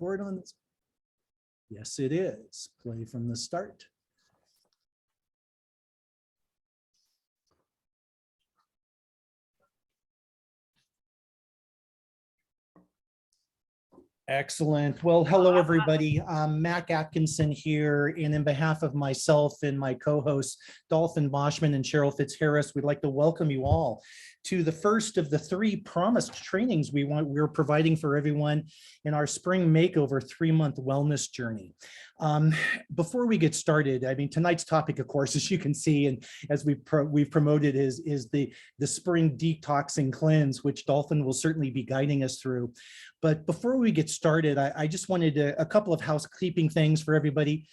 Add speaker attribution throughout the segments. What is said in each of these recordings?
Speaker 1: record on this? Yes, it is. Play from the start. Excellent. Well, hello, everybody. I'm Mac Atkinson here, and in behalf of myself and my co-hosts, Dolphyn Boschman and Cheryl Fitzharris, we'd like to welcome you all to the first of the 3 promised trainings we're providing for everyone in our spring makeover 3-month wellness journey. Before we get started, I mean, tonight's topic, of course, as you can see, and as we've promoted, is the spring detox and cleanse, which Dolphyn will certainly be guiding us through. But before we get started, I just wanted a couple of housekeeping things for everybody.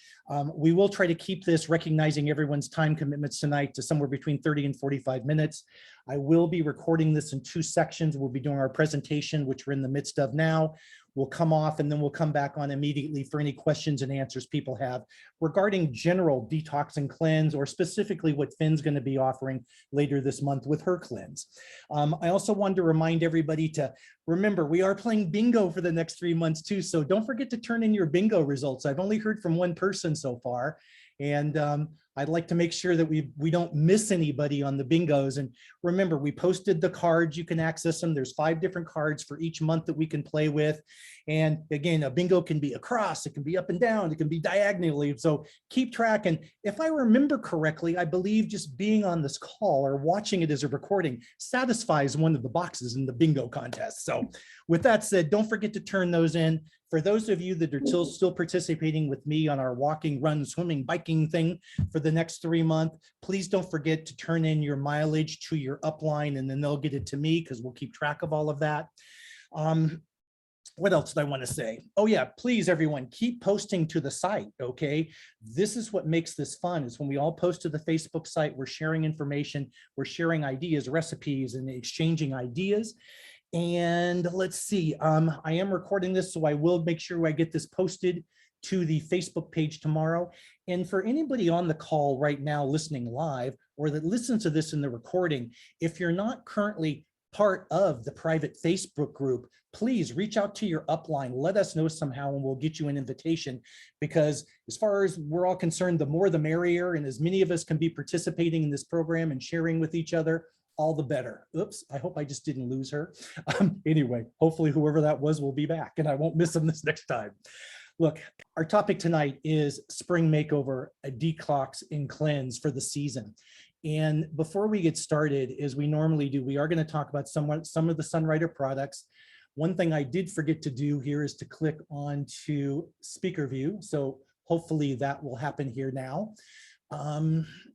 Speaker 1: We will try to keep this, recognizing everyone's time commitments tonight, to somewhere between 30 and 45 minutes. I will be recording this in 2 sections. We'll be doing our presentation, which we're in the midst of now. We'll come off and then we'll come back on immediately for any questions and answers people have regarding general detox and cleanse, or specifically what Finn's going to be offering later this month with her cleanse. I also wanted to remind everybody to remember, we are playing bingo for the next 3 months too. So don't forget to turn in your bingo results. I've only heard from 1 person so far. And I'd like to make sure that we don't miss anybody on the bingos. And remember, we posted the cards. You can access them. There's 5 different cards for each month that we can play with. And again, a bingo can be across, it can be up and down, it can be diagonally. So keep track. And if I remember correctly, I believe just being on this call or watching it as a recording satisfies one of the boxes in the bingo contest. So with that said, don't forget to turn those in. For those of you that are still participating with me on our walking, run, swimming, biking thing for the next 3 months, please don't forget to turn in your mileage to your upline, and then they'll get it to me because we'll keep track of all of that. What else did I want to say? Oh yeah, please everyone, keep posting to the site, okay? This is what makes this fun, is when we all post to the Facebook site, we're sharing information, we're sharing ideas, recipes, and exchanging ideas. And let's see, I am recording this, so I will make sure I get this posted to the Facebook page tomorrow. And for anybody on the call right now listening live, or that listens to this in the recording, if you're not currently part of the private Facebook group, please reach out to your upline, let us know somehow, and we'll get you an invitation. Because as far as we're all concerned, the more the merrier, and as many of us can be participating in this program and sharing with each other, all the better. Oops, I hope I just didn't lose her. Anyway, hopefully whoever that was will be back and I won't miss them this next time. Look, our topic tonight is spring makeover, a detox and cleanse for the season. And before we get started, as we normally do, we are going to talk about some of the Sunrider products. One thing I did forget to do here is to click on to speaker view. So hopefully that will happen here now.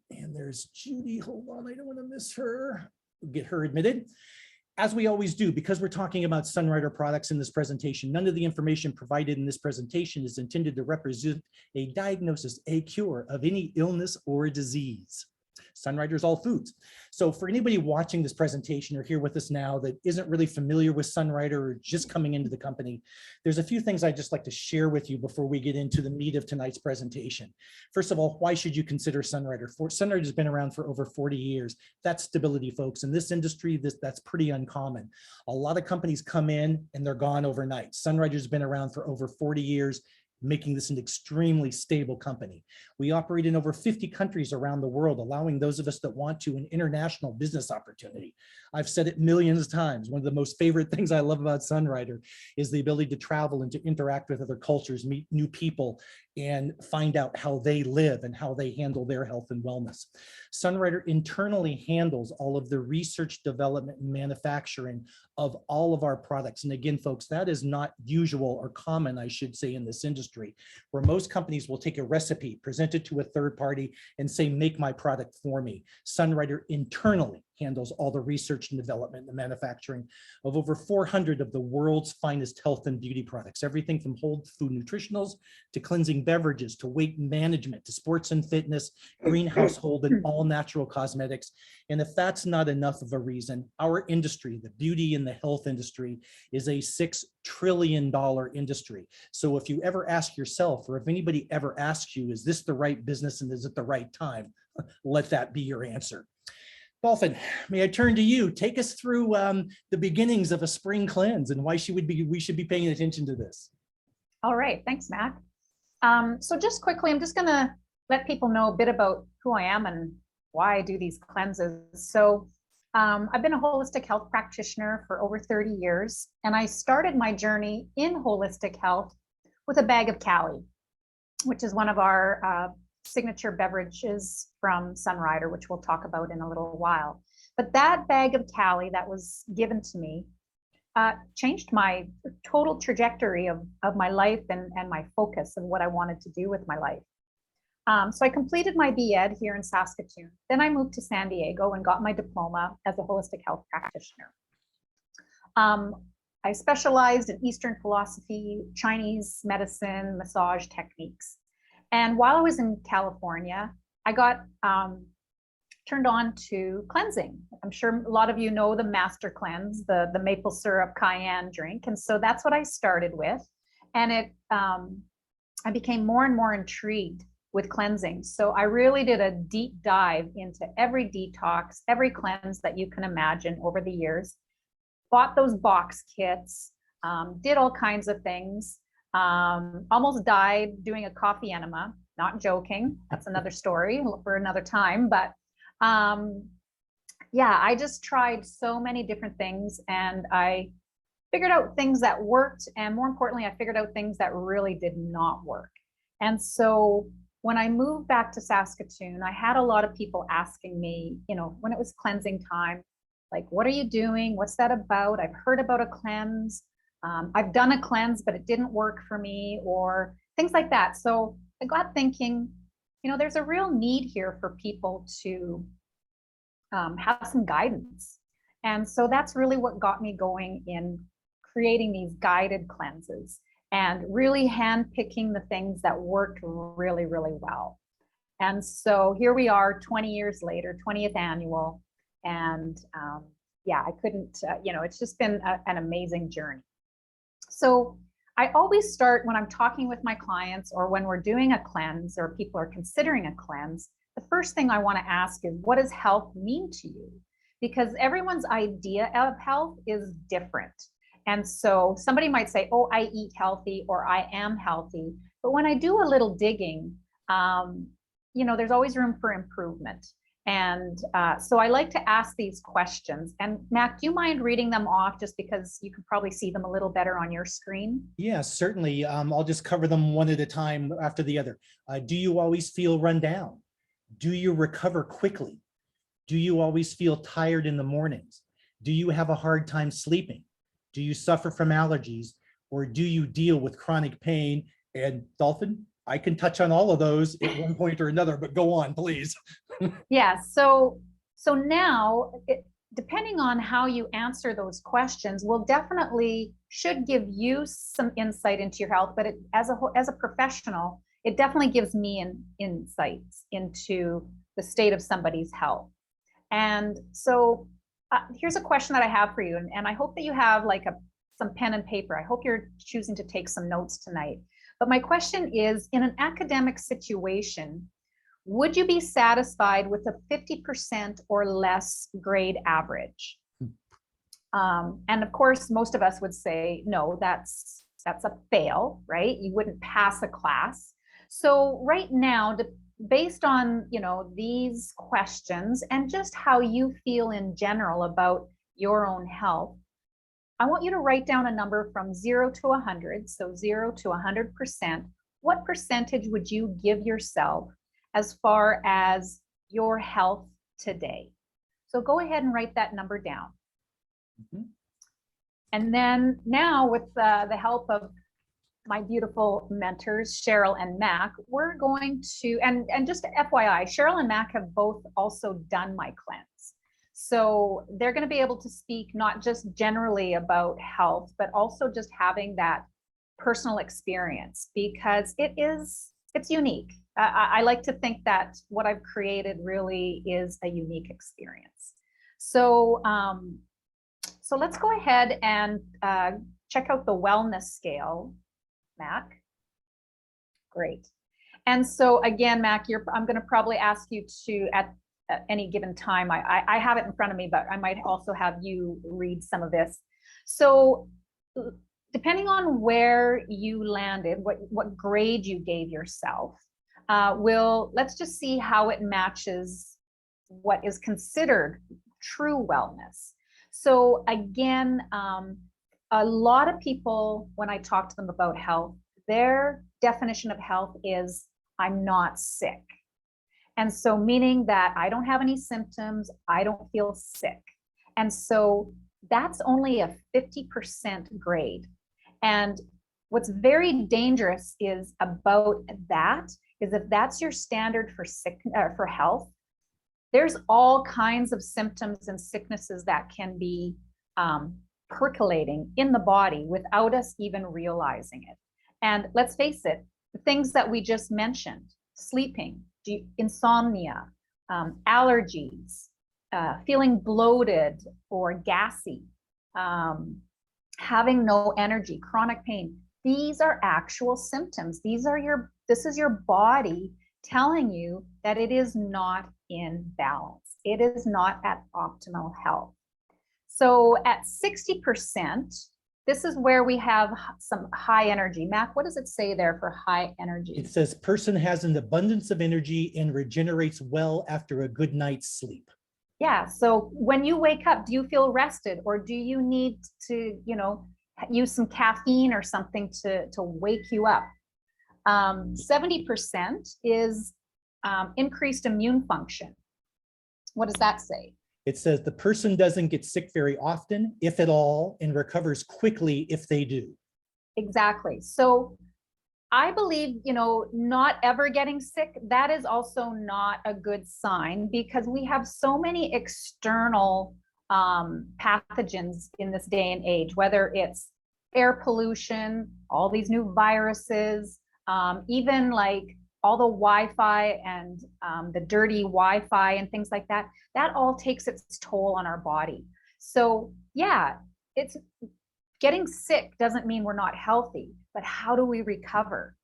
Speaker 1: And there's Judy. Hold on, I don't want to miss her. Get her admitted. As we always do, because we're talking about Sunrider products in this presentation, none of the information provided in this presentation is intended to represent a diagnosis, a cure of any illness or disease. Sunrider's all foods. So for anybody watching this presentation or here with us now that isn't really familiar with Sunrider or just coming into the company, there's a few things I'd just like to share with you before we get into the meat of tonight's presentation. First of all, why should you consider Sunrider? Sunrider has been around for over 40 years. That's stability, folks. In this industry, that's pretty uncommon. A lot of companies come in and they're gone overnight. Sunrider's been around for over 40 years, making this an extremely stable company. We operate in over 50 countries around the world, allowing those of us that want to an international business opportunity. I've said it millions of times. One of the most favorite things I love about Sunrider is the ability to travel and to interact with other cultures, meet new people, and find out how they live and how they handle their health and wellness. Sunrider internally handles all of the research, development, and manufacturing of all of our products. And again, folks, that is not usual or common, I should say, in this industry, where most companies will take a recipe, present it to a third party, and say, make my product for me. Sunrider internally handles all the research and development and the manufacturing of over 400 of the world's finest health and beauty products, everything from whole food nutritionals to cleansing beverages to weight management to sports and fitness, green household, and all natural cosmetics. And if that's not enough of a reason, our industry, the beauty and the health industry, is a $6 trillion industry. So if you ever ask yourself, or if anybody ever asks you, is this the right business and is it the right time? Let that be your answer. Dolphyn, may I turn to you? Take us through the beginnings of a spring cleanse and why we should be paying attention to this.
Speaker 2: All right, thanks, Mac. So just quickly, I'm just gonna let people know a bit about who I am and why I do these cleanses. So I've been a holistic health practitioner for over 30 years, and I started my journey in holistic health with a bag of Cali, which is one of our signature beverages from Sunrider, which we'll talk about in a little while. But that bag of Cali that was given to me changed my total trajectory of my life and my focus and what I wanted to do with my life. So I completed my B.Ed here in Saskatoon. Then I moved to San Diego and got my diploma as a holistic health practitioner. I specialized in Eastern philosophy, Chinese medicine, massage techniques. And while I was in California, I got turned on to cleansing. I'm sure a lot of you know the Master Cleanse, the maple syrup cayenne drink. And so that's what I started with. And I became more and more intrigued with cleansing. So I really did a deep dive into every detox, every cleanse that you can imagine over the years. Bought those box kits, did all kinds of things, almost died doing a coffee enema, not joking. That's another story for another time. But yeah, I just tried so many different things, and I figured out things that worked. And more importantly, I figured out things that really did not work. And so when I moved back to Saskatoon, I had a lot of people asking me, you know, when it was cleansing time, like, what are you doing? What's that about? I've heard about a cleanse. I've done a cleanse, but it didn't work for me, or things like that. So I got thinking, you know, there's a real need here for people to have some guidance. And so that's really what got me going in creating these guided cleanses and really handpicking the things that worked really, really well. And so here we are 20 years later, 20th annual. And yeah, I couldn't, you know, it's just been an amazing journey. So I always start when I'm talking with my clients or when we're doing a cleanse or people are considering a cleanse, the first thing I want to ask is, what does health mean to you? Because everyone's idea of health is different. And so somebody might say, oh, I eat healthy or I am healthy. But when I do a little digging, you know, there's always room for improvement. And so I like to ask these questions. And Mac, do you mind reading them off just because you can probably see them a little better on your screen?
Speaker 1: Yeah, certainly. I'll just cover them one at a time after the other. Do you always feel run down? Do you recover quickly? Do you always feel tired in the mornings? Do you have a hard time sleeping? Do you suffer from allergies? Or do you deal with chronic pain? And Dolphyn, I can touch on all of those at one point or another, but go on, please.
Speaker 2: Yeah, so now, depending on how you answer those questions, will definitely should give you some insight into your health, but as a professional, it definitely gives me insights into the state of somebody's health. And so here's a question that I have for you, and I hope that you have like some pen and paper. I hope you're choosing to take some notes tonight. But my question is, in an academic situation, would you be satisfied with a 50% or less grade average? And of course, most of us would say, no, that's a fail, right? You wouldn't pass a class. So right now, based on, you know, these questions and just how you feel in general about your own health, I want you to write down a number from 0 to 100. So 0 to 100%. What percentage would you give yourself as far as your health today? So go ahead and write that number down. Mm-hmm. And then now, with the help of my beautiful mentors, Cheryl and Mac, we're going to, and just FYI, Cheryl and Mac have both also done my cleanse. So they're going to be able to speak not just generally about health, but also just having that personal experience, because it's unique. I like to think that what I've created really is a unique experience. So, so let's go ahead and check out the wellness scale, Mac. Great. And so again, Mac, I'm going to probably ask you to, at any given time, I have it in front of me, but I might also have you read some of this. So depending on where you landed, what grade you gave yourself, let's just see how it matches what is considered true wellness. So again, a lot of people, when I talk to them about health, their definition of health is I'm not sick. And so meaning that I don't have any symptoms, I don't feel sick. And so that's only a 50% grade. And what's very dangerous is about that is if that's your standard for health, there's all kinds of symptoms and sicknesses that can be percolating in the body without us even realizing it. And let's face it, the things that we just mentioned, sleeping, insomnia, allergies, feeling bloated or gassy, having no energy, chronic pain, these are actual symptoms. This is your body telling you that it is not in balance. It is not at optimal health. So at 60%, this is where we have some high energy. Mac, what does it say there for high energy?
Speaker 1: It says person has an abundance of energy and regenerates well after a good night's sleep.
Speaker 2: Yeah, so when you wake up, do you feel rested, or do you need to, use some caffeine or something to wake you up? 70% is increased immune function. What does that say?
Speaker 1: It says the person doesn't get sick very often, if at all, and recovers quickly if they do.
Speaker 2: Exactly. So I believe, not ever getting sick, that is also not a good sign, because we have so many external pathogens in this day and age, whether it's air pollution, all these new viruses, even like all the Wi-Fi and the dirty Wi-Fi and things like that, that all takes its toll on our body. So yeah, it's getting sick doesn't mean we're not healthy, but how do we recover?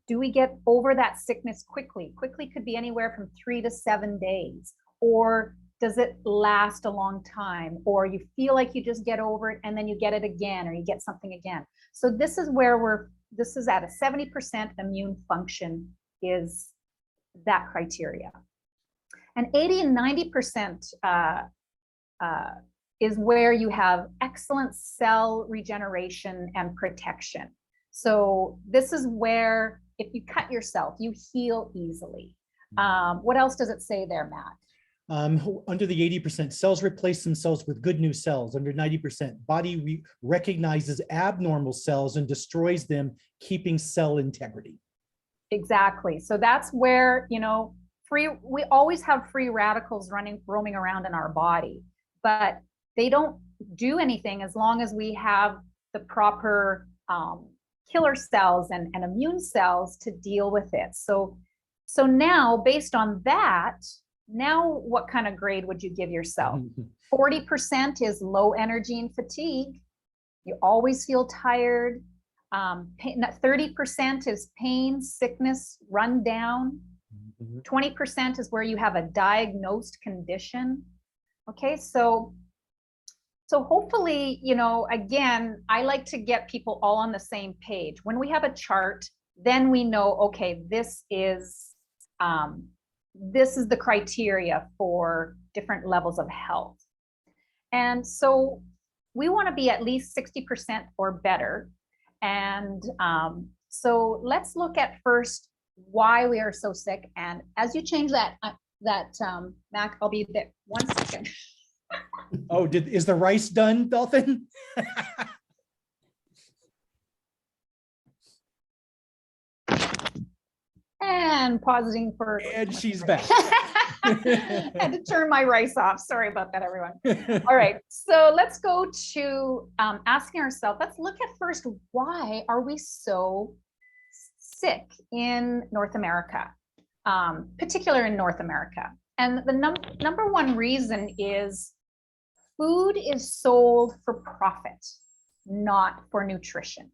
Speaker 2: Do we get over that sickness quickly? Quickly could be anywhere from 3 to 7 days, or does it last a long time? Or you feel like you just get over it and then you get it again, or you get something again. So this is where this is at a 70% immune function is that criteria. And 80 and 90% is where you have excellent cell regeneration and protection. So this is where if you cut yourself, you heal easily. What else does it say there, Matt?
Speaker 1: Under the 80%, cells replace themselves with good new cells. Under 90%, body recognizes abnormal cells and destroys them, keeping cell integrity.
Speaker 2: Exactly. So that's where, we always have free radicals roaming around in our body, but they don't do anything as long as we have the proper killer cells and immune cells to deal with it. So now, based on that, now what kind of grade would you give yourself? 40% is low energy and fatigue. You always feel tired. 30% is pain, sickness, run down. 20% is where you have a diagnosed condition. Okay, so hopefully, again, I like to get people all on the same page. When we have a chart, then we know, okay, this is the criteria for different levels of health. And so we want to be at least 60% or better. And so let's look at first why we are so sick. And as you change that, Mac, I'll be there 1 second.
Speaker 1: Oh, is the rice done, Dolphyn?
Speaker 2: And pausing for.
Speaker 1: And she's back.
Speaker 2: I had to turn my rice off. Sorry about that, everyone. All right, so let's go to asking ourselves, let's look at first, why are we so sick in North America, particularly in North America? And the number one reason is food is sold for profit, not for nutrition.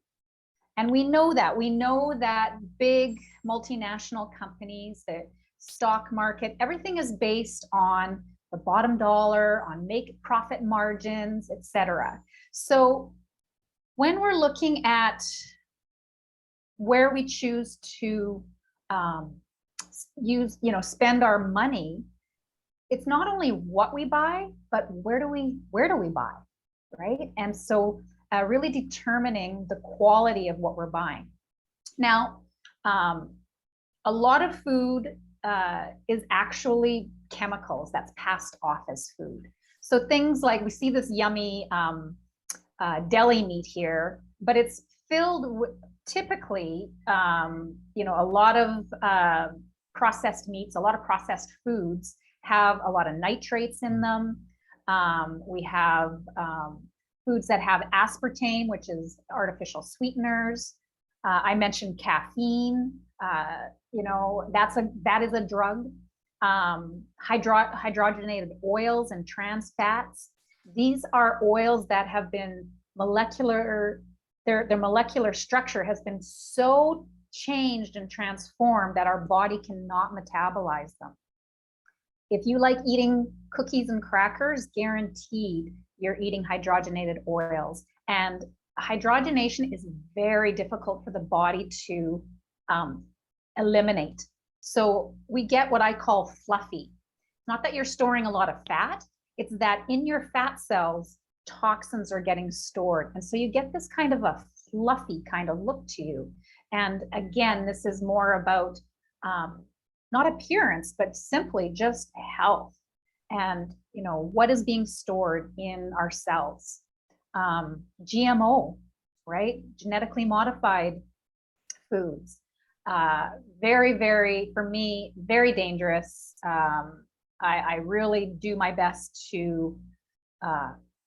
Speaker 2: And we know that big multinational companies, the stock market, everything is based on the bottom dollar, on make profit margins, etc. So when we're looking at where we choose to spend our money, it's not only what we buy, but where do we buy, right? And so really determining the quality of what we're buying. Now, a lot of food is actually chemicals that's passed off as food. So things like, we see this yummy deli meat here, but it's filled with typically, a lot of processed meats, a lot of processed foods have a lot of nitrates in them. We have foods that have aspartame, which is artificial sweeteners. I mentioned caffeine. That is a drug. Hydrogenated oils and trans fats. These are oils that have been their molecular structure has been so changed and transformed that our body cannot metabolize them. If you like eating cookies and crackers, guaranteed you're eating hydrogenated oils. And hydrogenation is very difficult for the body to eliminate. So we get what I call fluffy. Not that you're storing a lot of fat, it's that in your fat cells, toxins are getting stored. And so you get this kind of a fluffy kind of look to you. And again, this is more about not appearance, but simply just health and, what is being stored in our cells. GMO, right? Genetically modified foods. Very, very, for me, very dangerous. I really do my best to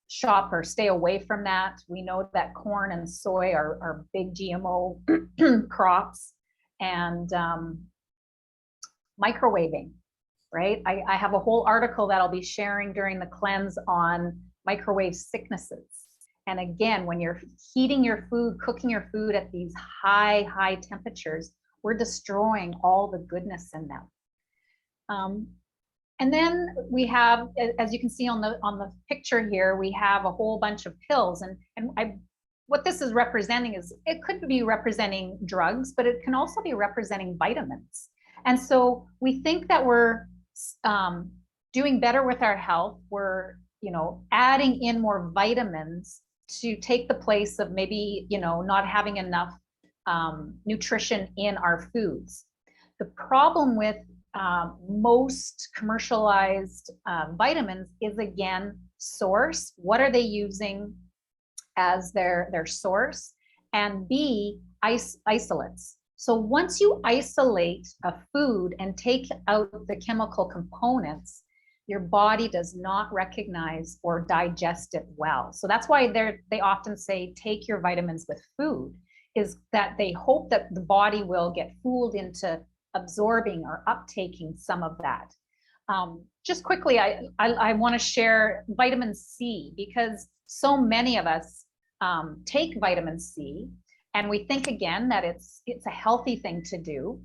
Speaker 2: shop or stay away from that. We know that corn and soy are big GMO crops, and microwaving, right? I have a whole article that I'll be sharing during the cleanse on microwave sicknesses. And again, when you're heating your food, cooking your food at these high temperatures, we're destroying all the goodness in them. And then we have, as you can see on the picture here, we have a whole bunch of pills. What this is representing is, it could be representing drugs, but it can also be representing vitamins. And so we think that we're doing better with our health. We're, adding in more vitamins to take the place of maybe, not having enough nutrition in our foods. The problem with most commercialized vitamins is, again, source. What are they using as their source? And B, isolates. So once you isolate a food and take out the chemical components, your body does not recognize or digest it well. So that's why they often say, take your vitamins with food, is that they hope that the body will get fooled into absorbing or uptaking some of that. Just quickly, I want to share vitamin C, because so many of us take vitamin C, and we think, again, that it's a healthy thing to do.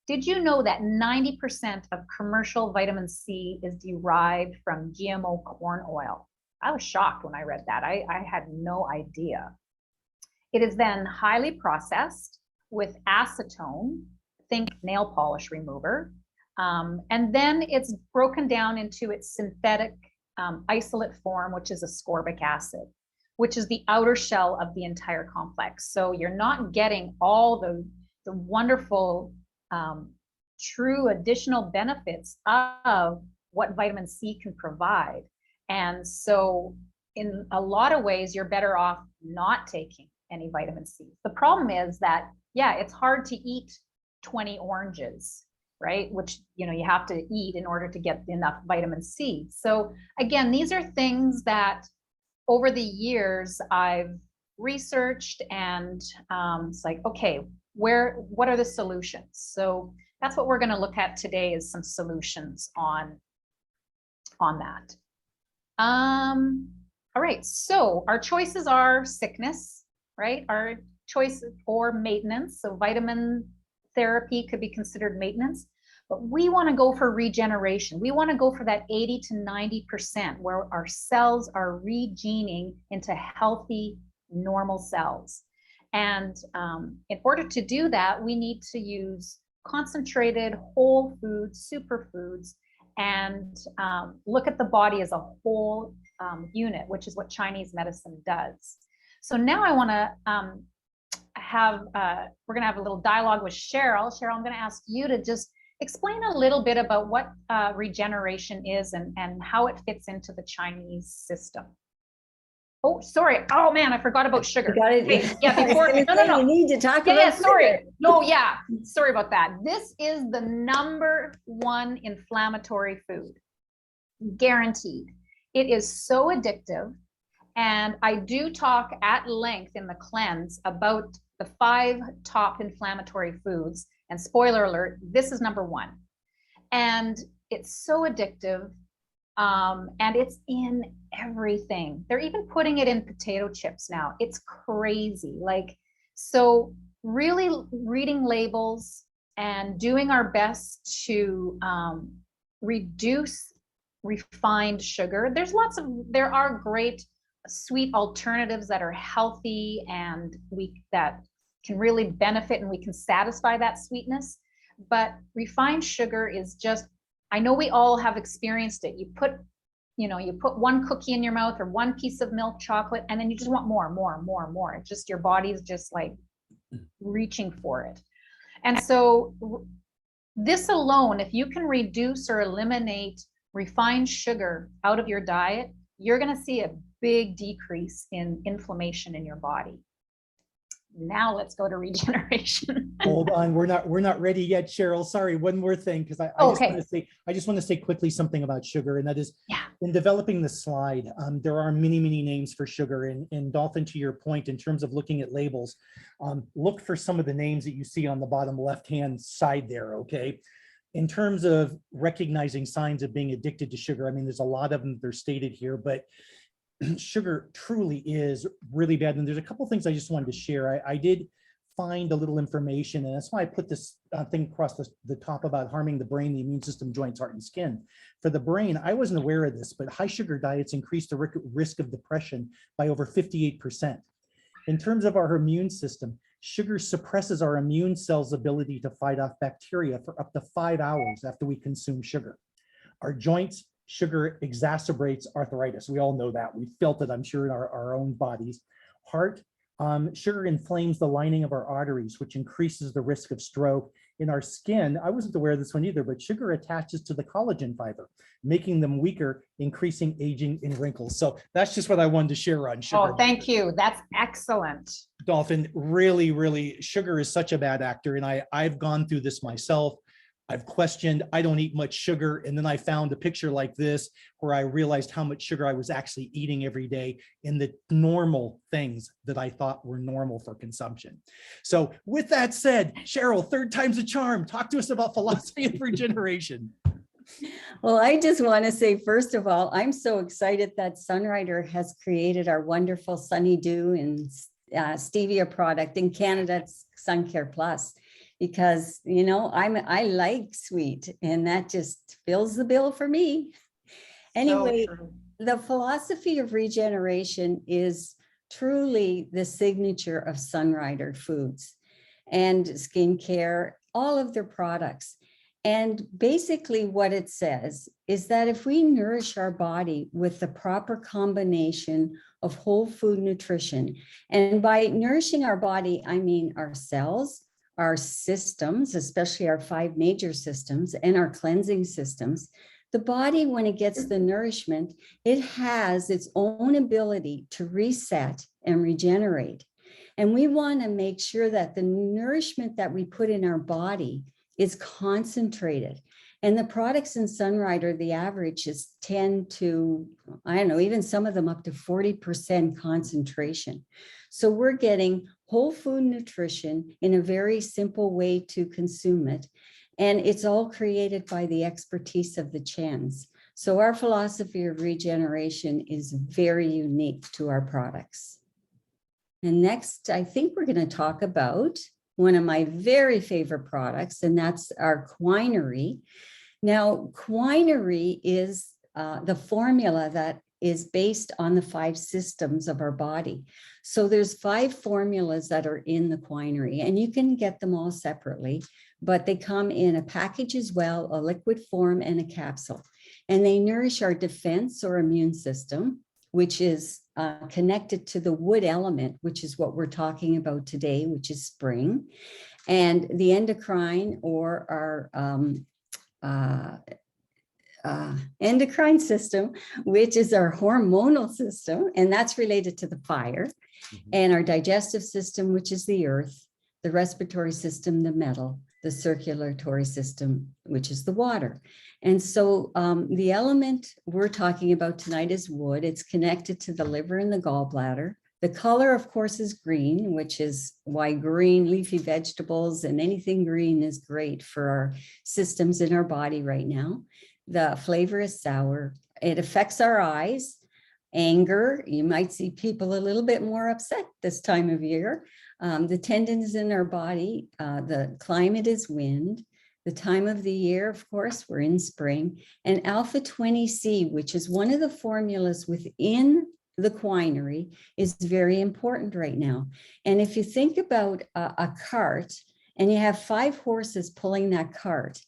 Speaker 2: Did you know that 90% of commercial vitamin C is derived from GMO corn oil? I was shocked when I read that. I had no idea. It is then highly processed with acetone, think nail polish remover, and then it's broken down into its synthetic isolate form, which is ascorbic acid, which is the outer shell of the entire complex. So you're not getting all the wonderful true additional benefits of what vitamin C can provide. And so in a lot of ways, you're better off not taking any vitamin C. The problem is that, yeah, it's hard to eat 20 oranges, right? Which, you have to eat in order to get enough vitamin C. So again, these are things that over the years I've researched, and it's like, okay, what are the solutions? So that's what we're going to look at today, is some solutions on that. All right, so our choices are sickness, right? Our choice, or maintenance. So vitamin therapy could be considered maintenance, but we want to go for regeneration. We want to go for that 80 to 90% where our cells are regening into healthy normal cells. And in order to do that, we need to use concentrated whole foods, superfoods, and look at the body as a whole unit, which is what Chinese medicine does. So now I want to we're going to have a little dialogue with Cheryl. Cheryl, I'm going to ask you to just explain a little bit about what regeneration is and how it fits into the Chinese system. Oh, sorry. Oh man, I forgot about sugar.
Speaker 3: Got it.
Speaker 2: Wait, yeah, before no.
Speaker 3: You need to talk about
Speaker 2: yeah, sorry.
Speaker 3: sugar.
Speaker 2: No, yeah, sorry about that. This is the #1 inflammatory food, guaranteed. It is so addictive, and I do talk at length in the cleanse about the 5 top inflammatory foods. And spoiler alert, this is #1, and it's so addictive. And it's in everything. They're even putting it in potato chips now. It's crazy. Like, so really reading labels and doing our best to reduce refined sugar. There are great sweet alternatives that are healthy and that can really benefit, and we can satisfy that sweetness. But refined sugar is just, I know we all have experienced it. You put 1 cookie in your mouth or 1 piece of milk chocolate, and then you just want more. It's just, your body's just like reaching for it. And so this alone, if you can reduce or eliminate refined sugar out of your diet, you're going to see a big decrease in inflammation in your body. Now let's go to regeneration.
Speaker 1: Hold on, we're not ready yet, Cheryl. Sorry, one more thing, because I just want to say quickly something about sugar, and that is, in developing the slide, there are many names for sugar. And Dolphyn, to your point, in terms of looking at labels, look for some of the names that you see on the bottom left-hand side there. Okay. In terms of recognizing signs of being addicted to sugar, I mean, there's a lot of them that are stated here, but sugar truly is really bad. And there's a couple of things I just wanted to share. I did find a little information, and that's why I put this thing across the top about harming the brain, the immune system, joints, heart, and skin. For the brain, I wasn't aware of this, but high sugar diets increase the risk of depression by over 58%. In terms of our immune system, sugar suppresses our immune cells' ability to fight off bacteria for up to 5 hours after we consume sugar. Our joints, sugar exacerbates arthritis. We all know that. We felt it, I'm sure, in our own bodies. Heart, sugar inflames the lining of our arteries, which increases the risk of stroke. In our skin, I wasn't aware of this one either, but sugar attaches to the collagen fiber, making them weaker, increasing aging and wrinkles. So that's just what I wanted to share on sugar.
Speaker 2: Oh, thank you. That's excellent.
Speaker 1: Dolphyn, really, sugar is such a bad actor. And I've gone through this myself. I've questioned, I don't eat much sugar. And then I found a picture like this where I realized how much sugar I was actually eating every day in the normal things that I thought were normal for consumption. So with that said, Cheryl, 3rd time's a charm. Talk to us about philosophy of regeneration.
Speaker 3: Well, I just want to say, first of all, I'm so excited that Sunrider has created our wonderful Sunny Dew and stevia product. In Canada, it's Sun Care Plus. Because, you know, I like sweet, and that just fills the bill for me. Anyway, the philosophy of regeneration is truly the signature of Sunrider Foods and skincare, all of their products. And basically what it says is that if we nourish our body with the proper combination of whole food nutrition, and by nourishing our body, I mean our cells, our systems, especially our 5 major systems, and our cleansing systems, the body, when it gets the nourishment, it has its own ability to reset and regenerate. And we want to make sure that the nourishment that we put in our body is concentrated. And the products in Sunrider, the average is 10 to, I don't know, even some of them up to 40% concentration. So we're getting whole food nutrition in a very simple way to consume it. And it's all created by the expertise of the Chens. So our philosophy of regeneration is very unique to our products. And next, I think we're going to talk about one of my very favorite products, and that's our Quinery. Now, Quinery is the formula that is based on the 5 systems of our body. So there's 5 formulas that are in the Quinery, and you can get them all separately, but they come in a package as well, a liquid form and a capsule. And they nourish our defense or immune system, which is connected to the wood element, which is what we're talking about today, which is spring, and the endocrine or our endocrine system, which is our hormonal system, and that's related to the fire, and our digestive system, which is the earth, the respiratory system, the metal, the circulatory system, which is the water. And so the element we're talking about tonight is wood. It's connected to the liver and the gallbladder. The color, of course, is green, which is why green leafy vegetables and anything green is great for our systems in our body right now. The flavor is sour. It affects our eyes, anger. You might see people a little bit more upset this time of year. The tendons in our body, the climate is wind. The time of the year, of course, we're in spring. And alpha 20C, which is one of the formulas within the Quinery, is very important right now. And if you think about a cart and you have 5 horses pulling that cart,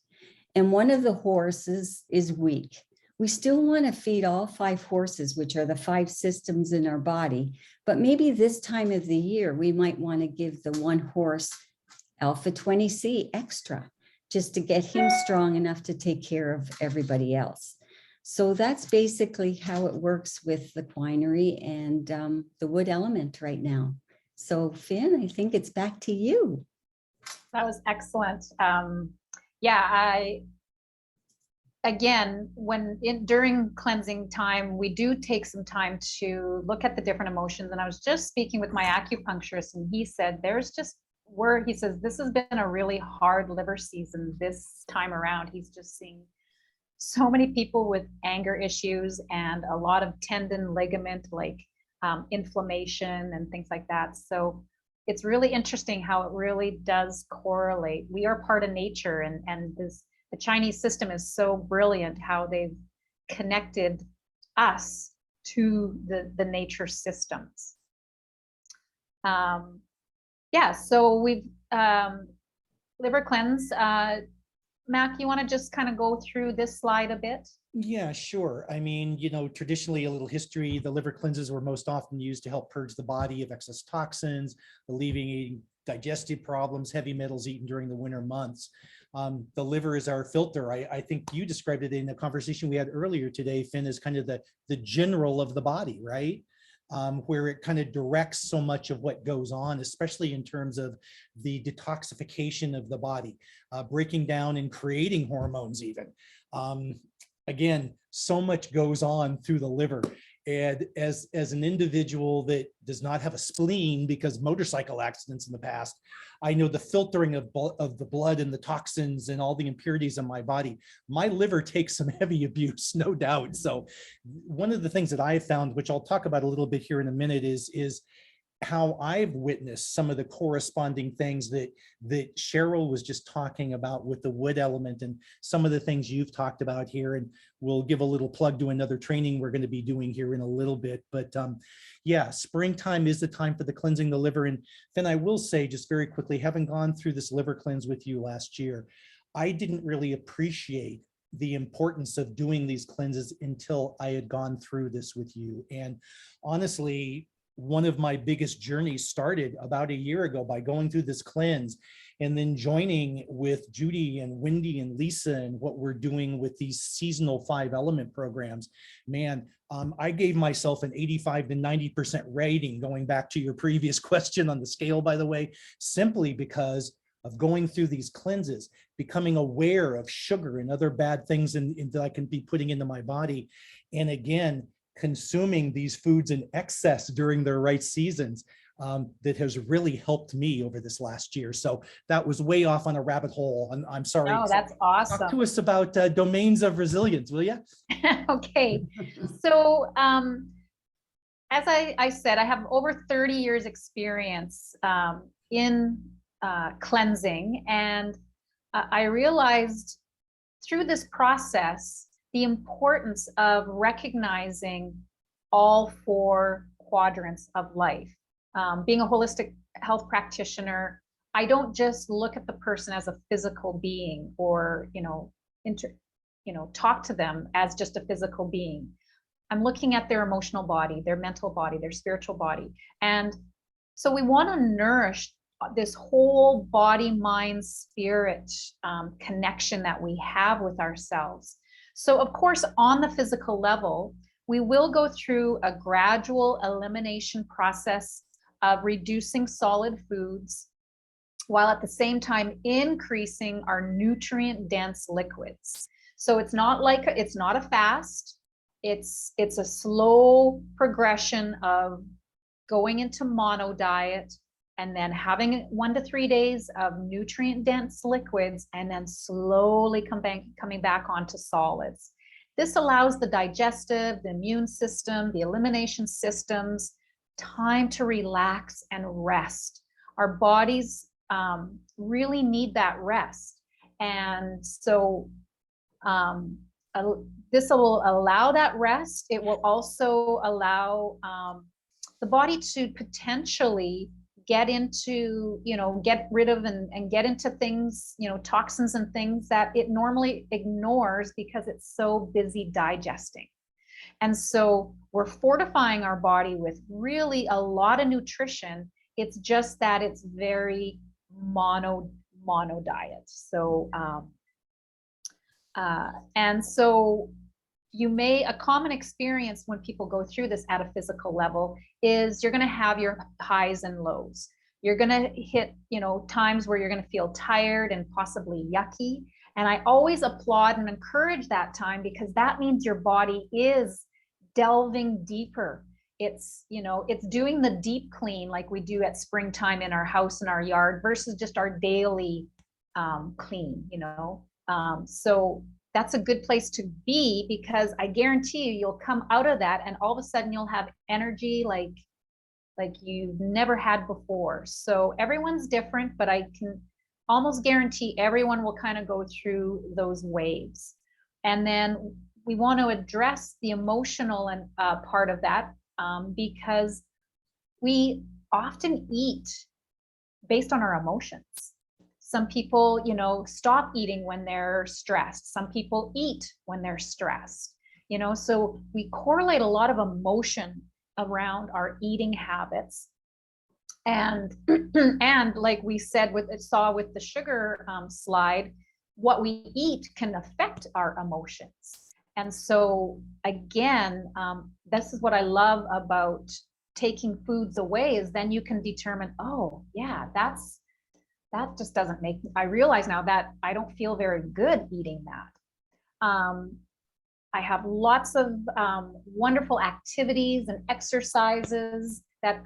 Speaker 3: and one of the horses is weak, we still want to feed all 5 horses, which are the 5 systems in our body. But maybe this time of the year, we might want to give the one horse alpha 20C extra, just to get him strong enough to take care of everybody else. So that's basically how it works with the Quinery and the wood element right now. So Finn, I think it's back to you.
Speaker 2: That was excellent. Again, during cleansing time, we do take some time to look at the different emotions. And I was just speaking with my acupuncturist, and he said he says this has been a really hard liver season this time around. He's just seeing so many people with anger issues and a lot of tendon ligament inflammation and things like that. So it's really interesting how it really does correlate. We are part of nature, and the Chinese system is so brilliant how they've connected us to the nature systems. So we've liver cleanse. Mac, you want to just kind of go through this slide a bit?
Speaker 1: Yeah, sure. I mean, traditionally, a little history, the liver cleanses were most often used to help purge the body of excess toxins, alleviating digestive problems, heavy metals eaten during the winter months. The liver is our filter. I think you described it in the conversation we had earlier today, Finn, as kind of the general of the body, right? Where it kind of directs so much of what goes on, especially in terms of the detoxification of the body, breaking down and creating hormones even. Again, so much goes on through the liver. And as an individual that does not have a spleen because motorcycle accidents in the past, I know the filtering of the blood and the toxins and all the impurities in my body. My liver takes some heavy abuse, no doubt. So one of the things that I have found, which I'll talk about a little bit here in a minute, is how I've witnessed some of the corresponding things that Cheryl was just talking about with the wood element, and some of the things you've talked about here. And we'll give a little plug to another training we're going to be doing here in a little bit. But yeah, springtime is the time for the cleansing the liver. And then I will say just very quickly, having gone through this liver cleanse with you last year, I didn't really appreciate the importance of doing these cleanses until I had gone through this with you. And honestly, one of my biggest journeys started about a year ago by going through this cleanse and then joining with Judy and Wendy and Lisa and what we're doing with these seasonal 5 element programs. Man, I gave myself an 85 to 90% rating, going back to your previous question on the scale, by the way, simply because of going through these cleanses, becoming aware of sugar and other bad things that I can be putting into my body. And again, consuming these foods in excess during their right seasons, that has really helped me over this last year. So that was way off on a rabbit hole. I'm sorry.
Speaker 2: Oh, that's awesome.
Speaker 1: Talk to us about domains of resilience, will you?
Speaker 2: Okay. So as I said, I have over 30 years experience in cleansing. And I realized through this process the importance of recognizing all 4 quadrants of life. Being a holistic health practitioner, I don't just look at the person as a physical being or, talk to them as just a physical being. I'm looking at their emotional body, their mental body, their spiritual body. And so we want to nourish this whole body, mind, spirit connection that we have with ourselves. So of course, on the physical level, we will go through a gradual elimination process of reducing solid foods, while at the same time increasing our nutrient dense liquids. So it's not a fast, it's a slow progression of going into mono diet and then having 1 to 3 days of nutrient dense liquids and then slowly coming back onto solids. This allows the digestive, the immune system, the elimination systems time to relax and rest. Our bodies really need that rest. And so this will allow that rest. It will also allow the body to potentially get into, get rid of and get into things, toxins and things that it normally ignores because it's so busy digesting. And so we're fortifying our body with really a lot of nutrition. It's just that it's very mono diet. So, and so a common experience when people go through this at a physical level is you're going to have your highs and lows. You're going to hit, times where you're going to feel tired and possibly yucky. And I always applaud and encourage that time because that means your body is delving deeper. It's doing the deep clean like we do at springtime in our house and our yard versus just our daily clean, so that's a good place to be because I guarantee you'll come out of that and all of a sudden you'll have energy like you've never had before. So everyone's different, but I can almost guarantee everyone will kind of go through those waves. And then we want to address the emotional and part of that because we often eat based on our emotions. Some people, stop eating when they're stressed. Some people eat when they're stressed, so we correlate a lot of emotion around our eating habits. And, and like we said, with the sugar slide, what we eat can affect our emotions. And so again, this is what I love about taking foods away is then you can determine, oh yeah, that just doesn't make, I realize now that I don't feel very good eating that. I have lots of wonderful activities and exercises that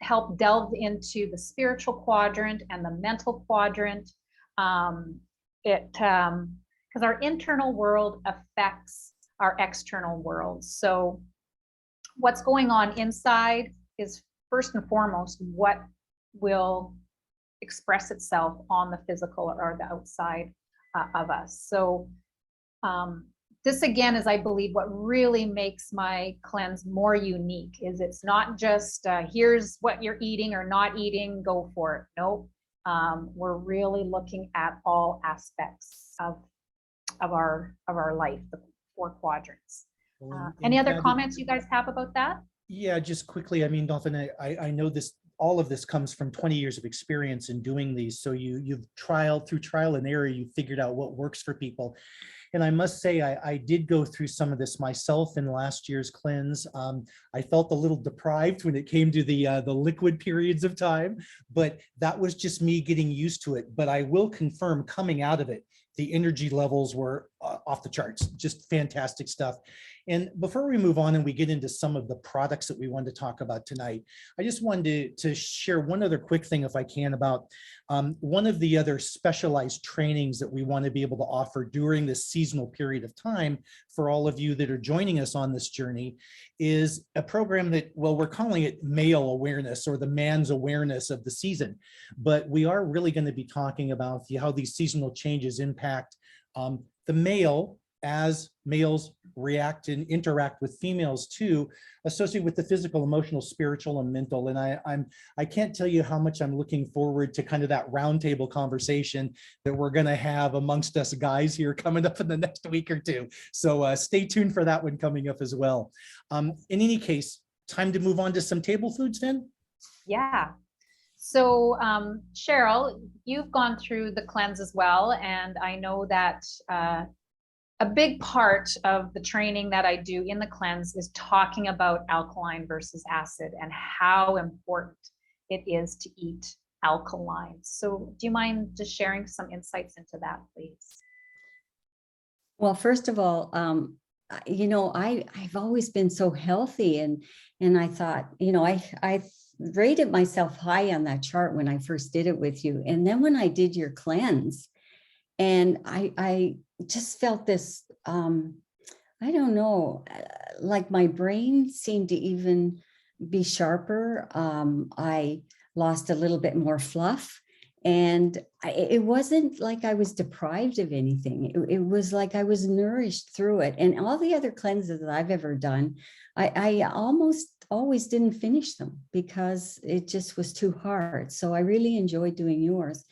Speaker 2: help delve into the spiritual quadrant and the mental quadrant. Because our internal world affects our external world. So what's going on inside is first and foremost what will express itself on the physical or the outside of us. So this again is, I believe, what really makes my cleanse more unique is it's not just here's what you're eating or not eating, go for it. Nope. We're really looking at all aspects of our life, the 4 quadrants. Any other comments you guys have about that?
Speaker 1: Yeah, just quickly. I mean, Dolphyn, I know this. All of this comes from 20 years of experience in doing these. So you've through trial and error, you figured out what works for people. And I must say, I did go through some of this myself in last year's cleanse. I felt a little deprived when it came to the liquid periods of time, but that was just me getting used to it. But I will confirm coming out of it, the energy levels were off the charts, just fantastic stuff. And before we move on and we get into some of the products that we want to talk about tonight, I just wanted to share one other quick thing, if I can, about one of the other specialized trainings that we want to be able to offer during this seasonal period of time for all of you that are joining us on this journey is a program that, well, we're calling it male awareness or the man's awareness of the season. But we are really going to be talking about how these seasonal changes impact the male as males react and interact with females too, associated with the physical, emotional, spiritual, and mental. And I can't tell you how much I'm looking forward to kind of that roundtable conversation that we're going to have amongst us guys here coming up in the next week or two. So stay tuned for that one coming up as well. In any case, time to move on to some table foods, Finn?
Speaker 2: Yeah. So Cheryl, you've gone through the cleanse as well. And I know that a big part of the training that I do in the cleanse is talking about alkaline versus acid and how important it is to eat alkaline. So do you mind just sharing some insights into that, please?
Speaker 3: Well, first of all, I've always been so healthy, and I thought, I rated myself high on that chart when I first did it with you. And then when I did your cleanse, and I just felt this, I don't know, like my brain seemed to even be sharper. I lost a little bit more fluff. And it wasn't like I was deprived of anything. It was like I was nourished through it. And all the other cleanses that I've ever done, I almost always didn't finish them because it just was too hard. So I really enjoyed doing yours.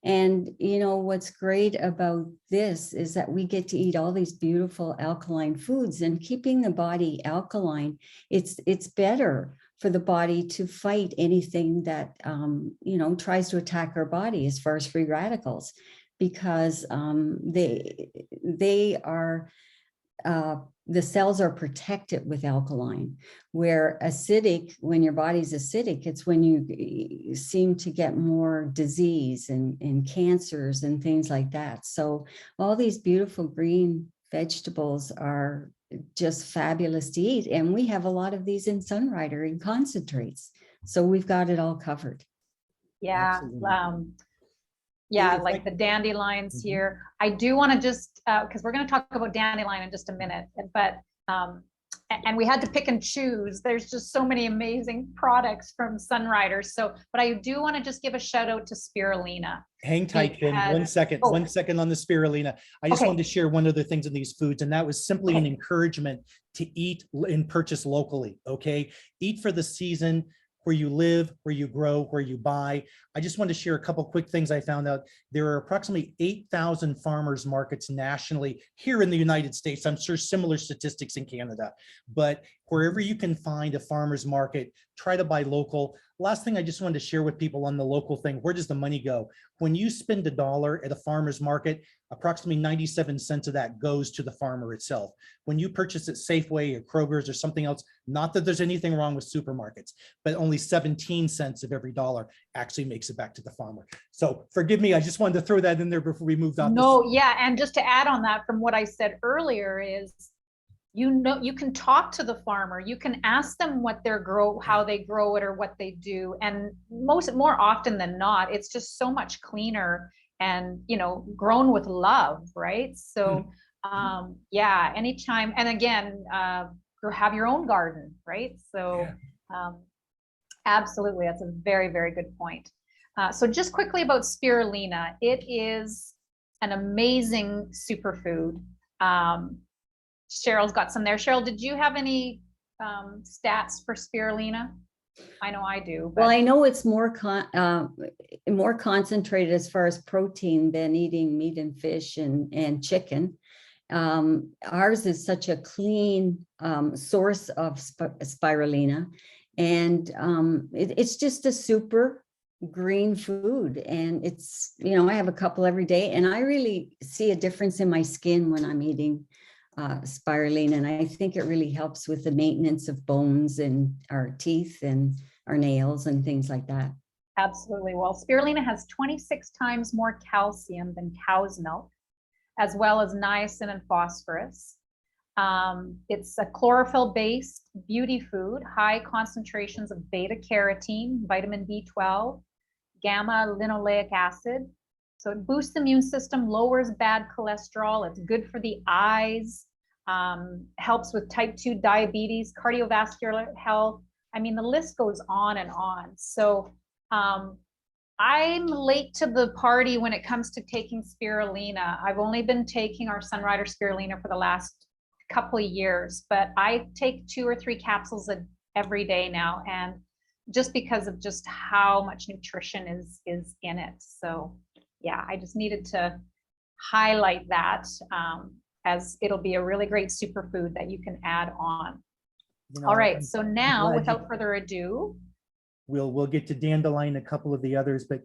Speaker 3: And what's great about this is that we get to eat all these beautiful alkaline foods, and keeping the body alkaline, it's better for the body to fight anything that tries to attack our body as far as free radicals, because they are the cells are protected with alkaline, where acidic, when your body's acidic, it's when you seem to get more disease and cancers and things like that. So all these beautiful green vegetables are just fabulous to eat. And we have a lot of these in Sunrider in concentrates. So we've got it all covered.
Speaker 2: Yeah.
Speaker 1: Absolutely.
Speaker 2: Yeah, like the dandelions here. I do want to just, because we're going to talk about dandelion in just a minute, but, and we had to pick and choose. There's just so many amazing products from Sunrider. So, but I do want to just give a shout out to spirulina.
Speaker 1: Hang tight, Finn. 1 second, 1 second on the spirulina. I just wanted to share one other things in these foods, and that was simply an encouragement to eat and purchase locally. Okay, eat for the season, where you live, where you grow, where you buy. I just wanted to share a couple quick things I found out. There are approximately 8,000 farmers markets nationally here in the United States. I'm sure similar statistics in Canada, but wherever you can find a farmer's market, try to buy local. Last thing I just wanted to share with people on the local thing, where does the money go? When you spend $1 at a farmer's market, approximately 97 cents of that goes to the farmer itself. When you purchase at Safeway or Kroger's or something else, not that there's anything wrong with supermarkets, but only 17 cents of every dollar actually makes it back to the farmer. So forgive me, I just wanted to throw that in there before we moved on.
Speaker 2: No, yeah, and just to add on that from what I said earlier is, you can talk to the farmer, you can ask them what how they grow it or what they do. And more often than not, it's just so much cleaner and, grown with love, right? So, yeah, anytime. And again, have your own garden, right? So, absolutely. That's a very, very good point. So just quickly about spirulina, it is an amazing superfood. Cheryl's got some there. Cheryl, did you have any stats for spirulina? I know I do.
Speaker 3: Well, I know it's more concentrated as far as protein than eating meat and fish and chicken. Ours is such a clean source of spirulina, and it's just a super green food. And it's, I have a couple every day, and I really see a difference in my skin when I'm eating spirulina, and I think it really helps with the maintenance of bones and our teeth and our nails and things like that.
Speaker 2: Absolutely. Well, spirulina has 26 times more calcium than cow's milk, as well as niacin and phosphorus. It's a chlorophyll-based beauty food, high concentrations of beta carotene, vitamin B12, gamma linoleic acid. So it boosts the immune system, lowers bad cholesterol. It's good for the eyes, helps with type 2 diabetes, cardiovascular health. I mean, the list goes on and on. So I'm late to the party when it comes to taking spirulina. I've only been taking our Sunrider spirulina for the last couple of years, but I take 2 or 3 capsules every day now, and just because of just how much nutrition is in it. So yeah, I just needed to highlight that, as it'll be a really great superfood that you can add on.
Speaker 1: You know,
Speaker 2: All right,
Speaker 1: I'm
Speaker 2: so now
Speaker 1: glad you-
Speaker 2: without further ado,
Speaker 1: we'll get to Dandelion, a couple of the others, but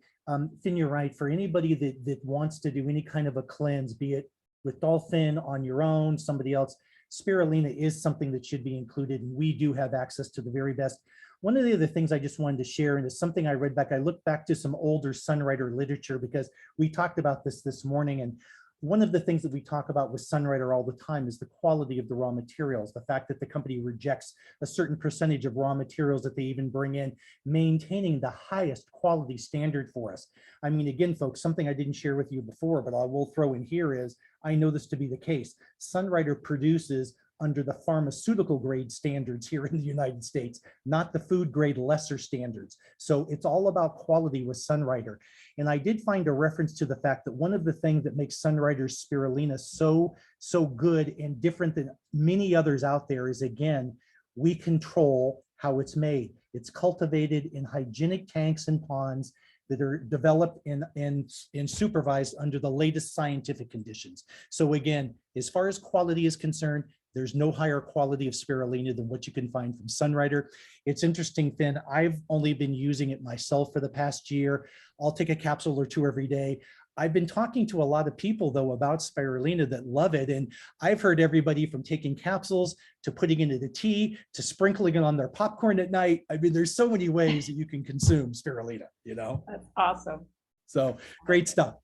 Speaker 1: Finn, you're right. For anybody that wants to do any kind of a cleanse, be it with Dolphyn on your own, somebody else, spirulina is something that should be included, and we do have access to the very best. One of the other things I just wanted to share, and it's something I read back, I looked back to some older Sunrider literature because we talked about this morning, and one of the things that we talk about with Sunrider all the time is the quality of the raw materials, the fact that the company rejects a certain percentage of raw materials that they even bring in, maintaining the highest quality standard for us. I mean, again, folks, something I didn't share with you before, but I will throw in here is, I know this to be the case. Sunrider produces under the pharmaceutical grade standards here in the United States, not the food grade lesser standards. So it's all about quality with Sunrider. And I did find a reference to the fact that one of the things that makes Sunrider's spirulina so good and different than many others out there is, again, we control how it's made. It's cultivated in hygienic tanks and ponds that are developed and supervised under the latest scientific conditions. So again, as far as quality is concerned, there's no higher quality of spirulina than what you can find from Sunrider. It's interesting, Finn, I've only been using it myself for the past year. I'll take a capsule or 2 every day. I've been talking to a lot of people though about spirulina that love it. And I've heard everybody from taking capsules to putting it into tea to sprinkling it on their popcorn at night. I mean, there's so many ways that you can consume spirulina, you know?
Speaker 2: that's awesome.
Speaker 1: So great stuff.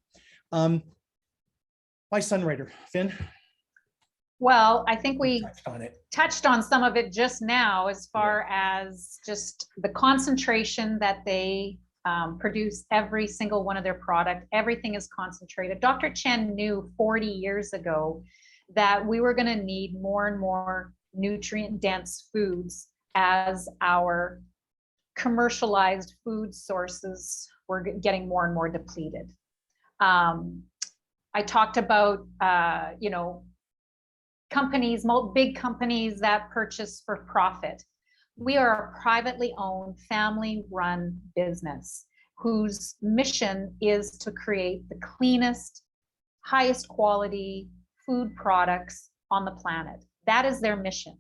Speaker 1: Why Sunrider, Finn?
Speaker 2: Well, I think we
Speaker 1: Touched on it.
Speaker 2: touched on some of it just now, as far as just the concentration that they produce every single one of their product. Everything is concentrated. Dr. Chen knew 40 years ago that we were going to need more and more nutrient dense foods as our commercialized food sources were getting more and more depleted. I talked about, you know, companies, big companies that purchase for profit. We are a privately owned, family-run business whose mission is to create the cleanest, highest quality food products on the planet. That is their mission.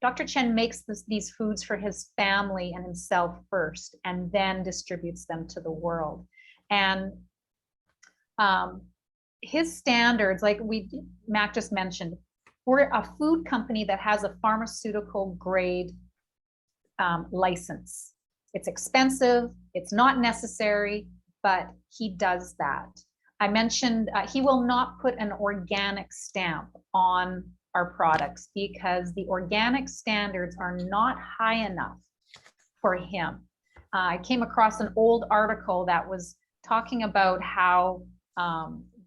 Speaker 2: Dr. Chen makes these foods for his family and himself first, and then distributes them to the world. And his standards, like Mac just mentioned, we're a food company that has a pharmaceutical grade license. It's expensive, it's not necessary, but he does that. I mentioned he will not put an organic stamp on our products because the organic standards are not high enough for him. I came across an old article that was talking about how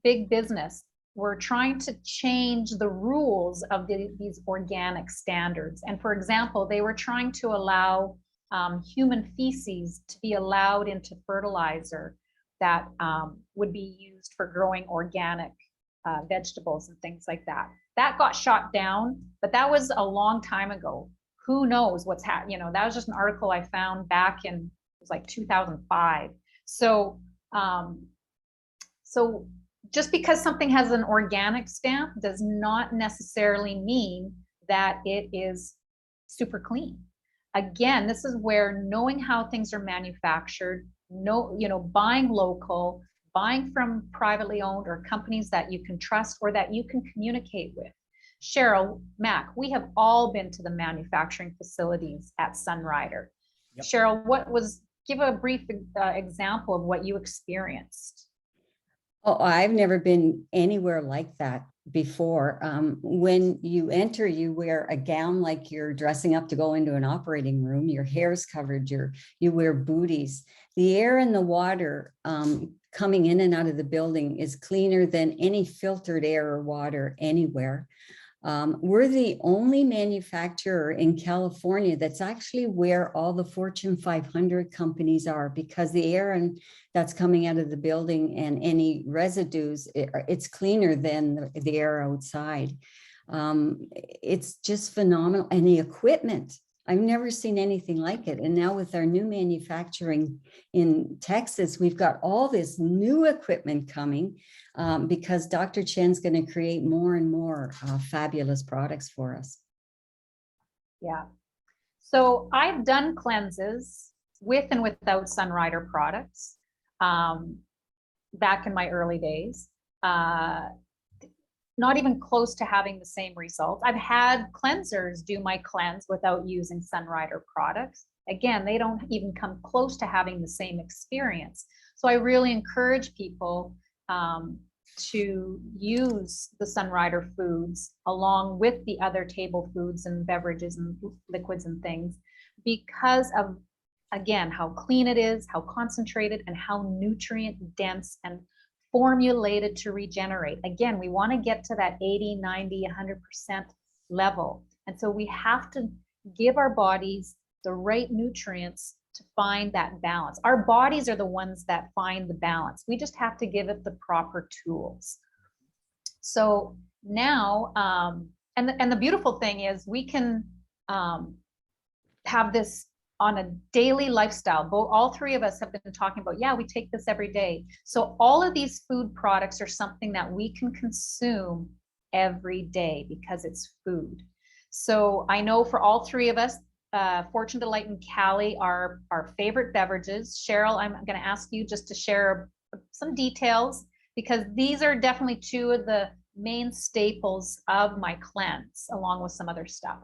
Speaker 2: big business were trying to change the rules of these organic standards. And for example, they were trying to allow human feces to be allowed into fertilizer that would be used for growing organic vegetables and things like that. That got shot down, but that was a long time ago. Who knows what's happening? You know, that was just an article I found back in, it was like 2005. So, so just because something has an organic stamp does not necessarily mean that it is super clean. Again, this is where knowing how things are manufactured, buying local, buying from privately owned or companies that you can trust or that you can communicate with. Cheryl, Mac, we have all been to the manufacturing facilities at Sunrider. Yep. Cheryl, give a brief example of what you experienced.
Speaker 3: Oh, I've never been anywhere like that before. When you enter, you wear a gown like you're dressing up to go into an operating room. Your hair's covered. You wear booties. The air and the water coming in and out of the building is cleaner than any filtered air or water anywhere. We're the only manufacturer in California that's actually where all the Fortune 500 companies are, because the air that's coming out of the building and any residues, it's cleaner than the air outside. It's just phenomenal. And the equipment, I've never seen anything like it. And now with our new manufacturing in Texas, we've got all this new equipment coming because Dr. Chen's going to create more and more fabulous products for us.
Speaker 2: Yeah. So I've done cleanses with and without Sunrider products back in my early days. Not even close to having the same results. I've had cleansers do my cleanse without using Sunrider products. Again, they don't even come close to having the same experience. So I really encourage people to use the Sunrider foods along with the other table foods and beverages and liquids and things, because of, again, how clean it is, how concentrated, and how nutrient dense and formulated to regenerate. Again, we want to get to that 80, 90, 100% level. And so we have to give our bodies the right nutrients to find that balance. Our bodies are the ones that find the balance. We just have to give it the proper tools. So now, and the beautiful thing is we can have this on a daily lifestyle. All three of us have been talking about, yeah, we take this every day. So all of these food products are something that we can consume every day because it's food. So I know for all three of us, Fortune Delight and Cali are our favorite beverages. Cheryl, I'm going to ask you just to share some details, because these are definitely two of the main staples of my cleanse, along with some other stuff.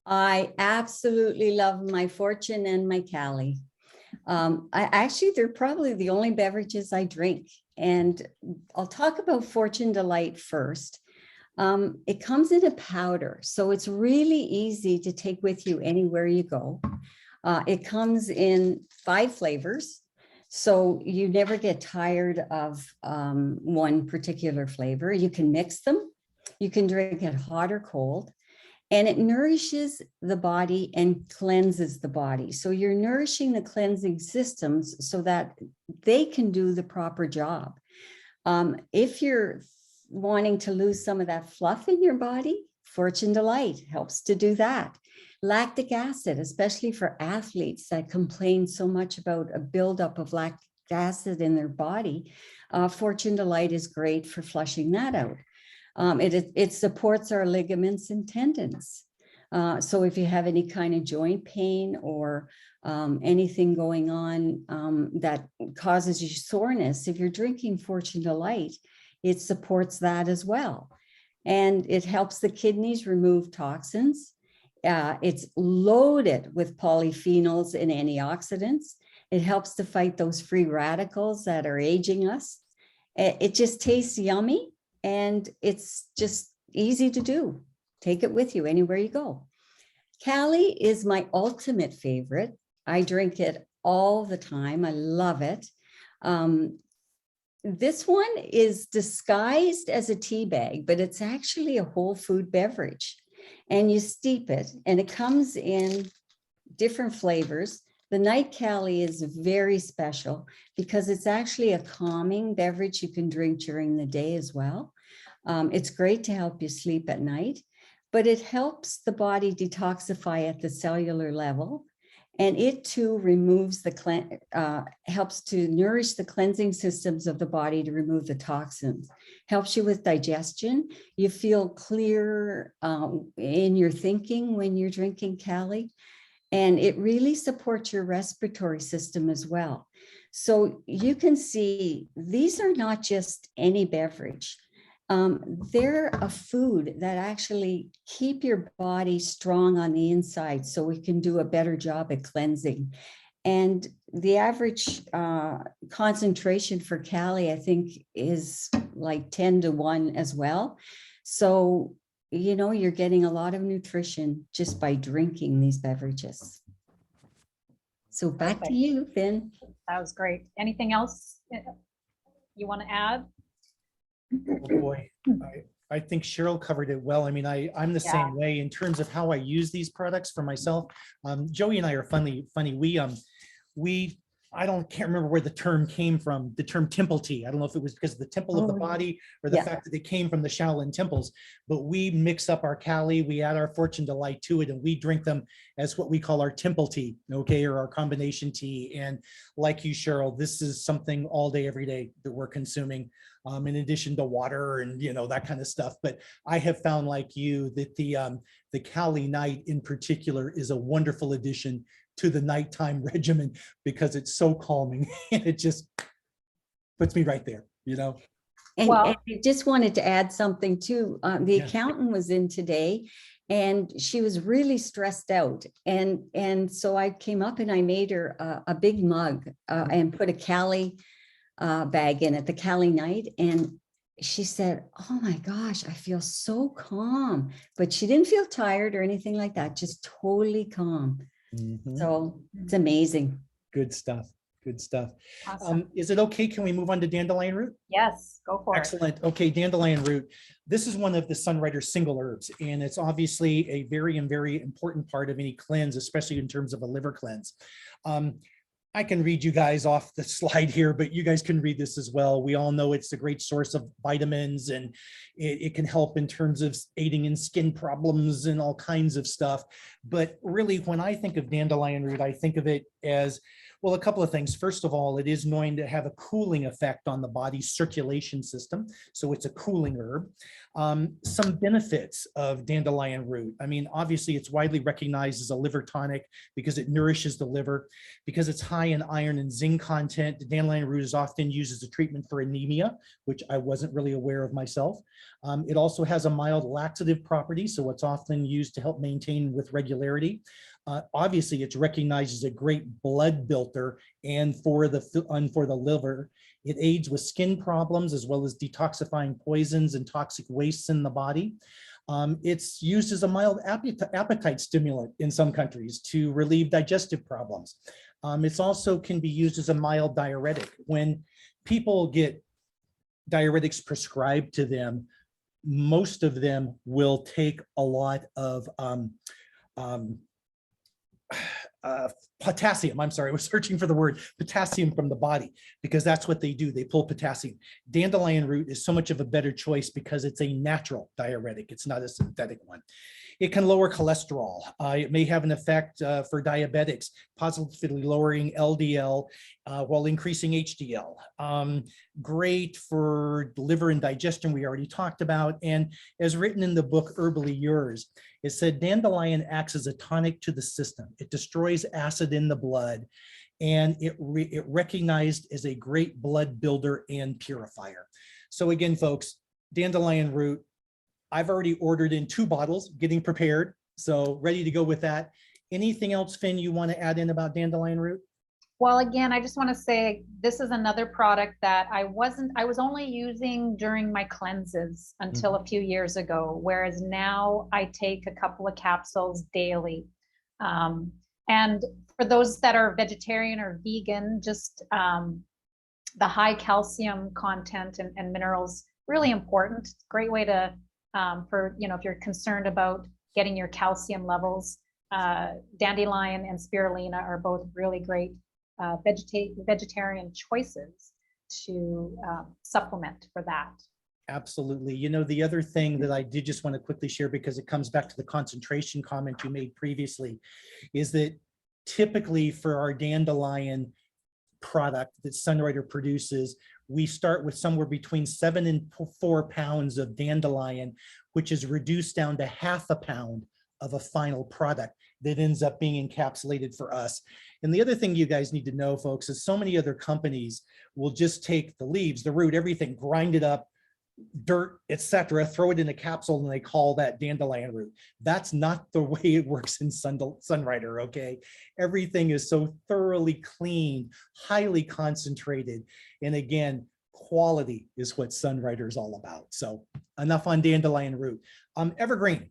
Speaker 3: I absolutely love my Fortune and my Cali. They're probably the only beverages I drink. And I'll talk about Fortune Delight first. It comes in a powder, so it's really easy to take with you anywhere you go. It comes in 5 flavors, so you never get tired of one particular flavor. You can mix them. You can drink it hot or cold. And it nourishes the body and cleanses the body. So you're nourishing the cleansing systems so that they can do the proper job. If you're wanting to lose some of that fluff in your body, Fortune Delight helps to do that. Lactic acid, especially for athletes that complain so much about a buildup of lactic acid in their body, Fortune Delight is great for flushing that out. It supports our ligaments and tendons. So if you have any kind of joint pain or anything going on that causes you soreness, if you're drinking Fortune Delight, it supports that as well. And it helps the kidneys remove toxins. It's loaded with polyphenols and antioxidants. It helps to fight those free radicals that are aging us. It just tastes yummy. And it's just easy to do. Take it with you anywhere you go. Cali is my ultimate favorite. I drink it all the time. I love it. This one is disguised as a tea bag, but it's actually a whole food beverage. And you steep it, and it comes in different flavors. The night Cali is very special because it's actually a calming beverage you can drink during the day as well. It's great to help you sleep at night, but it helps the body detoxify at the cellular level. And it too removes helps to nourish the cleansing systems of the body to remove the toxins, helps you with digestion. You feel clear in your thinking when you're drinking Cali. And it really supports your respiratory system as well. So you can see these are not just any beverage. They're a food that actually keep your body strong on the inside so we can do a better job at cleansing. And the average concentration for Cali, I think, is like 10-to-1 as well. So you know, you're getting a lot of nutrition just by drinking these beverages. So back to you, Finn.
Speaker 2: That was great. Anything else you want to add?
Speaker 1: Oh boy, I think Cheryl covered it well. I mean, I'm the same way in terms of how I use these products for myself. Joey and I are funny. Can't remember where the term came from, the term temple tea. I don't know if it was because of the temple of the body or the fact that they came from the Shaolin temples, but we mix up our Kali, we add our Fortune Delight to it, and we drink them as what we call our temple tea, okay, or our combination tea. And like you, Cheryl, this is something all day, every day that we're consuming, in addition to water and, you know, that kind of stuff. But I have found, like you, that the Kali Night in particular is a wonderful addition to the nighttime regimen because it's so calming and it just puts me right there, you know.
Speaker 3: And I just wanted to add something too. The
Speaker 1: Yeah.
Speaker 3: accountant was in today and she was really stressed out. And so I came up and I made her a big mug and put a Kali bag in it, the Kali Night. And she said, oh my gosh, I feel so calm. But she didn't feel tired or anything like that, just totally calm.
Speaker 1: Mhm.
Speaker 3: So it's amazing.
Speaker 1: Good stuff. Good stuff.
Speaker 2: Awesome.
Speaker 1: Is it okay? Can we move on to Dandelion Root?
Speaker 2: Yes, go for it.
Speaker 1: Excellent. Okay, Dandelion Root. This is one of the Sunrider single herbs, and it's obviously a very important part of any cleanse, especially in terms of a liver cleanse. I can read you guys off the slide here, but you guys can read this as well. We all know it's a great source of vitamins, and it can help in terms of aiding in skin problems and all kinds of stuff. But really, when I think of Dandelion Root, I think of it as, well, a couple of things. First of all, it is known to have a cooling effect on the body's circulation system. So it's a cooling herb. Some benefits of Dandelion Root. I mean, obviously it's widely recognized as a liver tonic because it nourishes the liver. Because it's high in iron and zinc content, the Dandelion Root is often used as a treatment for anemia, which I wasn't really aware of myself. It also has a mild laxative property, so it's often used to help maintain with regularity. Obviously, it's recognized as a great blood builder and for the liver. It aids with skin problems as well as detoxifying poisons and toxic wastes in the body. It's used as a mild appetite stimulant in some countries to relieve digestive problems. It's also can be used as a mild diuretic. When people get diuretics prescribed to them, most of them will take a lot of potassium. I'm sorry, I was searching for the word potassium from the body because that's what they do. They pull potassium. Dandelion Root is so much of a better choice because it's a natural diuretic. It's not a synthetic one. It can lower cholesterol. It may have an effect for diabetics, positively lowering LDL while increasing HDL. Great for liver and digestion, we already talked about. And as written in the book, Herbally Yours, it said dandelion acts as a tonic to the system. It destroys acid in the blood, and it recognized as a great blood builder and purifier. So again, folks, Dandelion Root, I've already ordered in 2 bottles, getting prepared, so ready to go with that. Anything else, Finn, you want to add in about Dandelion Root?
Speaker 2: Well, again, I just want to say this is another product that I was only using during my cleanses until a few years ago, whereas now I take a couple of capsules daily. And for those that are vegetarian or vegan, just the high calcium content and minerals, really important. Great way to, for, you know, if you're concerned about getting your calcium levels, dandelion and spirulina are both really great vegetarian choices to supplement for that.
Speaker 1: Absolutely. You know, the other thing that I did just want to quickly share, because it comes back to the concentration comment you made previously, is that typically for our dandelion product that Sunrider produces, we start with somewhere between 7 and 4 pounds of dandelion, which is reduced down to half a pound of a final product that ends up being encapsulated for us. And the other thing you guys need to know, folks, is so many other companies will just take the leaves, the root, everything, grind it up, dirt, etc., throw it in a capsule, and they call that dandelion root. That's not the way it works in Sunrider, okay? Everything is so thoroughly clean, highly concentrated. And again, quality is what Sunrider is all about. So enough on dandelion root. Evergreen.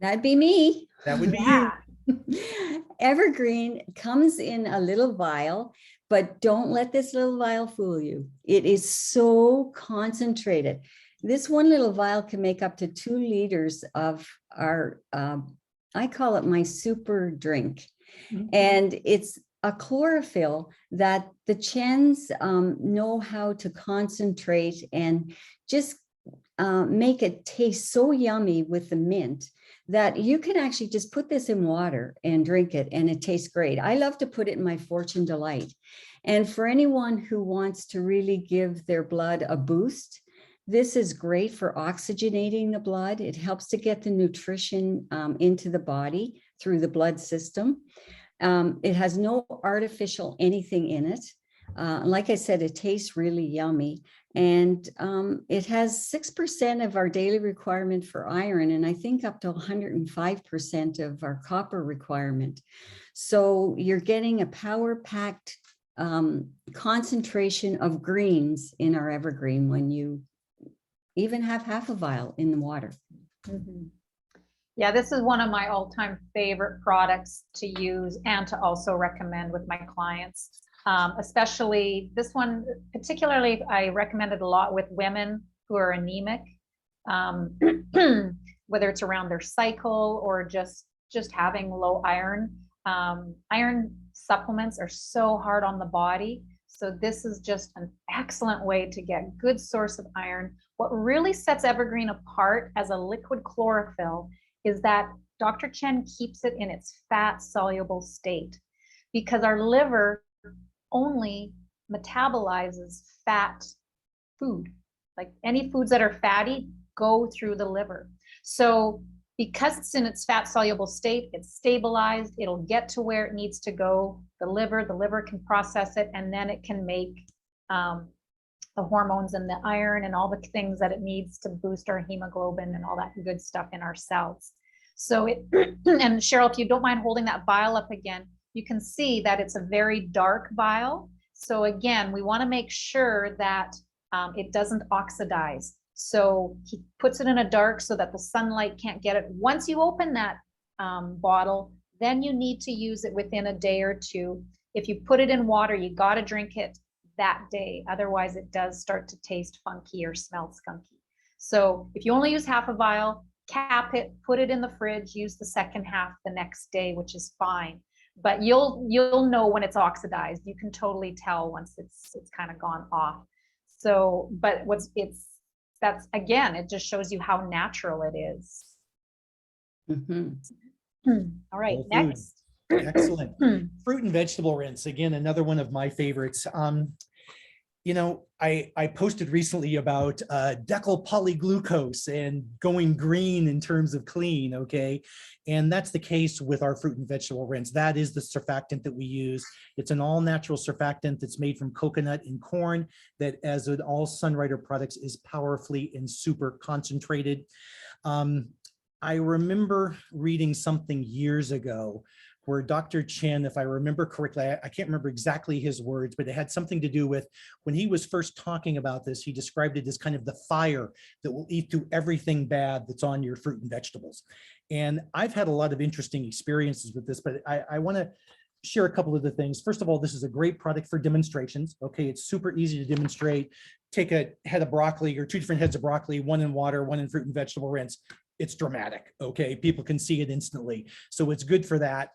Speaker 3: That'd be me.
Speaker 1: That would be
Speaker 2: Yeah.
Speaker 3: you. Evergreen comes in a little vial, but don't let this little vial fool you. It is so concentrated. This one little vial can make up to 2 liters of our, I call it my super drink. And it's a chlorophyll that the Chens know how to concentrate and just make it taste so yummy with the mint that you can actually just put this in water and drink it, and it tastes great. I love to put it in my Fortune Delight. And for anyone who wants to really give their blood a boost, this is great for oxygenating the blood. It helps to get the nutrition into the body through the blood system. It has no artificial anything in it. Like I said, it tastes really yummy. And it has 6% of our daily requirement for iron, and I think up to 105% of our copper requirement. So you're getting a power-packed concentration of greens in our Evergreen when you even have half a vial in the water.
Speaker 2: Mm-hmm. Yeah, this is one of my all-time favorite products to use and to also recommend with my clients. Especially this one, particularly, I recommend it a lot with women who are anemic, whether it's around their cycle or just having low iron. Iron supplements are so hard on the body. So this is just an excellent way to get good source of iron. What really sets Evergreen apart as a liquid chlorophyll is that Dr. Chen keeps it in its fat soluble state, because our liver only metabolizes fat food. Like any foods that are fatty go through the liver. So because it's in its fat soluble state, it's stabilized, it'll get to where it needs to go. The liver can process it, and then it can make the hormones and the iron and all the things that it needs to boost our hemoglobin and all that good stuff in our cells. So it, and Cheryl, if you don't mind holding that vial up again, you can see that it's a very dark vial. So again, we want to make sure that it doesn't oxidize. So he puts it in a dark so that the sunlight can't get it. Once you open that bottle, then you need to use it within a day or two. If you put it in water, you got to drink it that day. Otherwise, it does start to taste funky or smell skunky. So if you only use half a vial, cap it, put it in the fridge, use the second half the next day, which is fine. But you'll know when it's oxidized. You can totally tell once it's kind of gone off. So, but that's again, it just shows you how natural it is.
Speaker 3: Mm-hmm.
Speaker 2: All right,
Speaker 1: Whole
Speaker 2: next.
Speaker 1: Excellent. Fruit and vegetable rinse, again, another one of my favorites. You know, I posted recently about decyl polyglucose and going green in terms of clean, okay? And that's the case with our fruit and vegetable rinse. That is the surfactant that we use. It's an all-natural surfactant that's made from coconut and corn that, as with all Sunrider products, is powerfully and super concentrated. I remember reading something years ago where Dr. Chen, if I remember correctly, I can't remember exactly his words, but it had something to do with when he was first talking about this, he described it as kind of the fire that will eat through everything bad that's on your fruit and vegetables. And I've had a lot of interesting experiences with this, but I want to share a couple of the things. First of all, this is a great product for demonstrations. Okay, it's super easy to demonstrate. Take a head of broccoli or 2 different heads of broccoli, one in water, one in fruit and vegetable rinse. It's dramatic, okay? People can see it instantly. So it's good for that.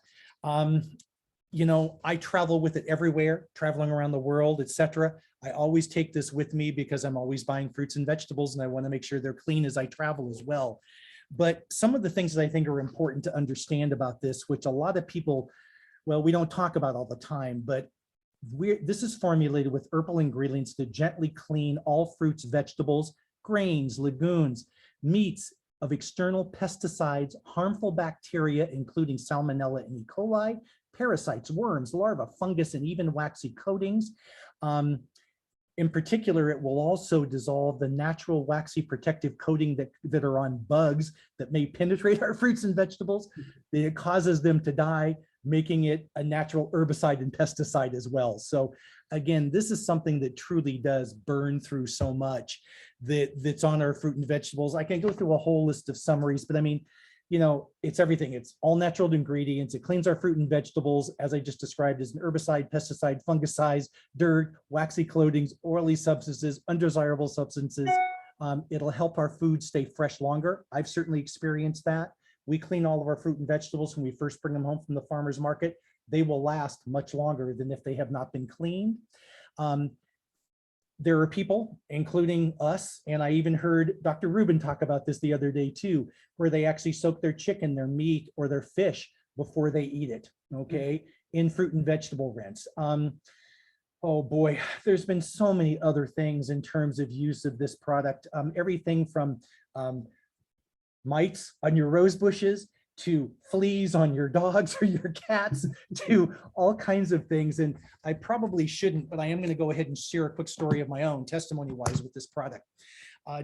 Speaker 1: You know, I travel with it everywhere, traveling around the world, etc. I always take this with me because I'm always buying fruits and vegetables, and I want to make sure they're clean as I travel as well. But some of the things that I think are important to understand about this, which a lot of people, well, we don't talk about all the time, but this is formulated with herbal ingredients to gently clean all fruits, vegetables, grains, legumes, meats of external pesticides, harmful bacteria, including Salmonella and E. coli, parasites, worms, larvae, fungus, and even waxy coatings. In particular, it will also dissolve the natural waxy protective coating that are on bugs that may penetrate our fruits and vegetables. It causes them to die, making it a natural herbicide and pesticide as well. So again, this is something that truly does burn through so much that's on our fruit and vegetables. I can go through a whole list of summaries, but I mean, you know, it's everything. It's all natural ingredients. It cleans our fruit and vegetables, as I just described, as an herbicide, pesticide, fungicides, dirt, waxy coatings, oily substances, undesirable substances, It'll help our food stay fresh longer. I've certainly experienced that. We clean all of our fruit and vegetables when we first bring them home from the farmer's market. They will last much longer than if they have not been cleaned. There are people, including us, and I even heard Dr. Rubin talk about this the other day too, where they actually soak their chicken, their meat, or their fish before they eat it, okay, in fruit and vegetable rinse. Oh boy, there's been so many other things in terms of use of this product. Everything from mites on your rose bushes to fleas on your dogs or your cats to all kinds of things. And I probably shouldn't, but I am going to go ahead and share a quick story of my own testimony wise with this product.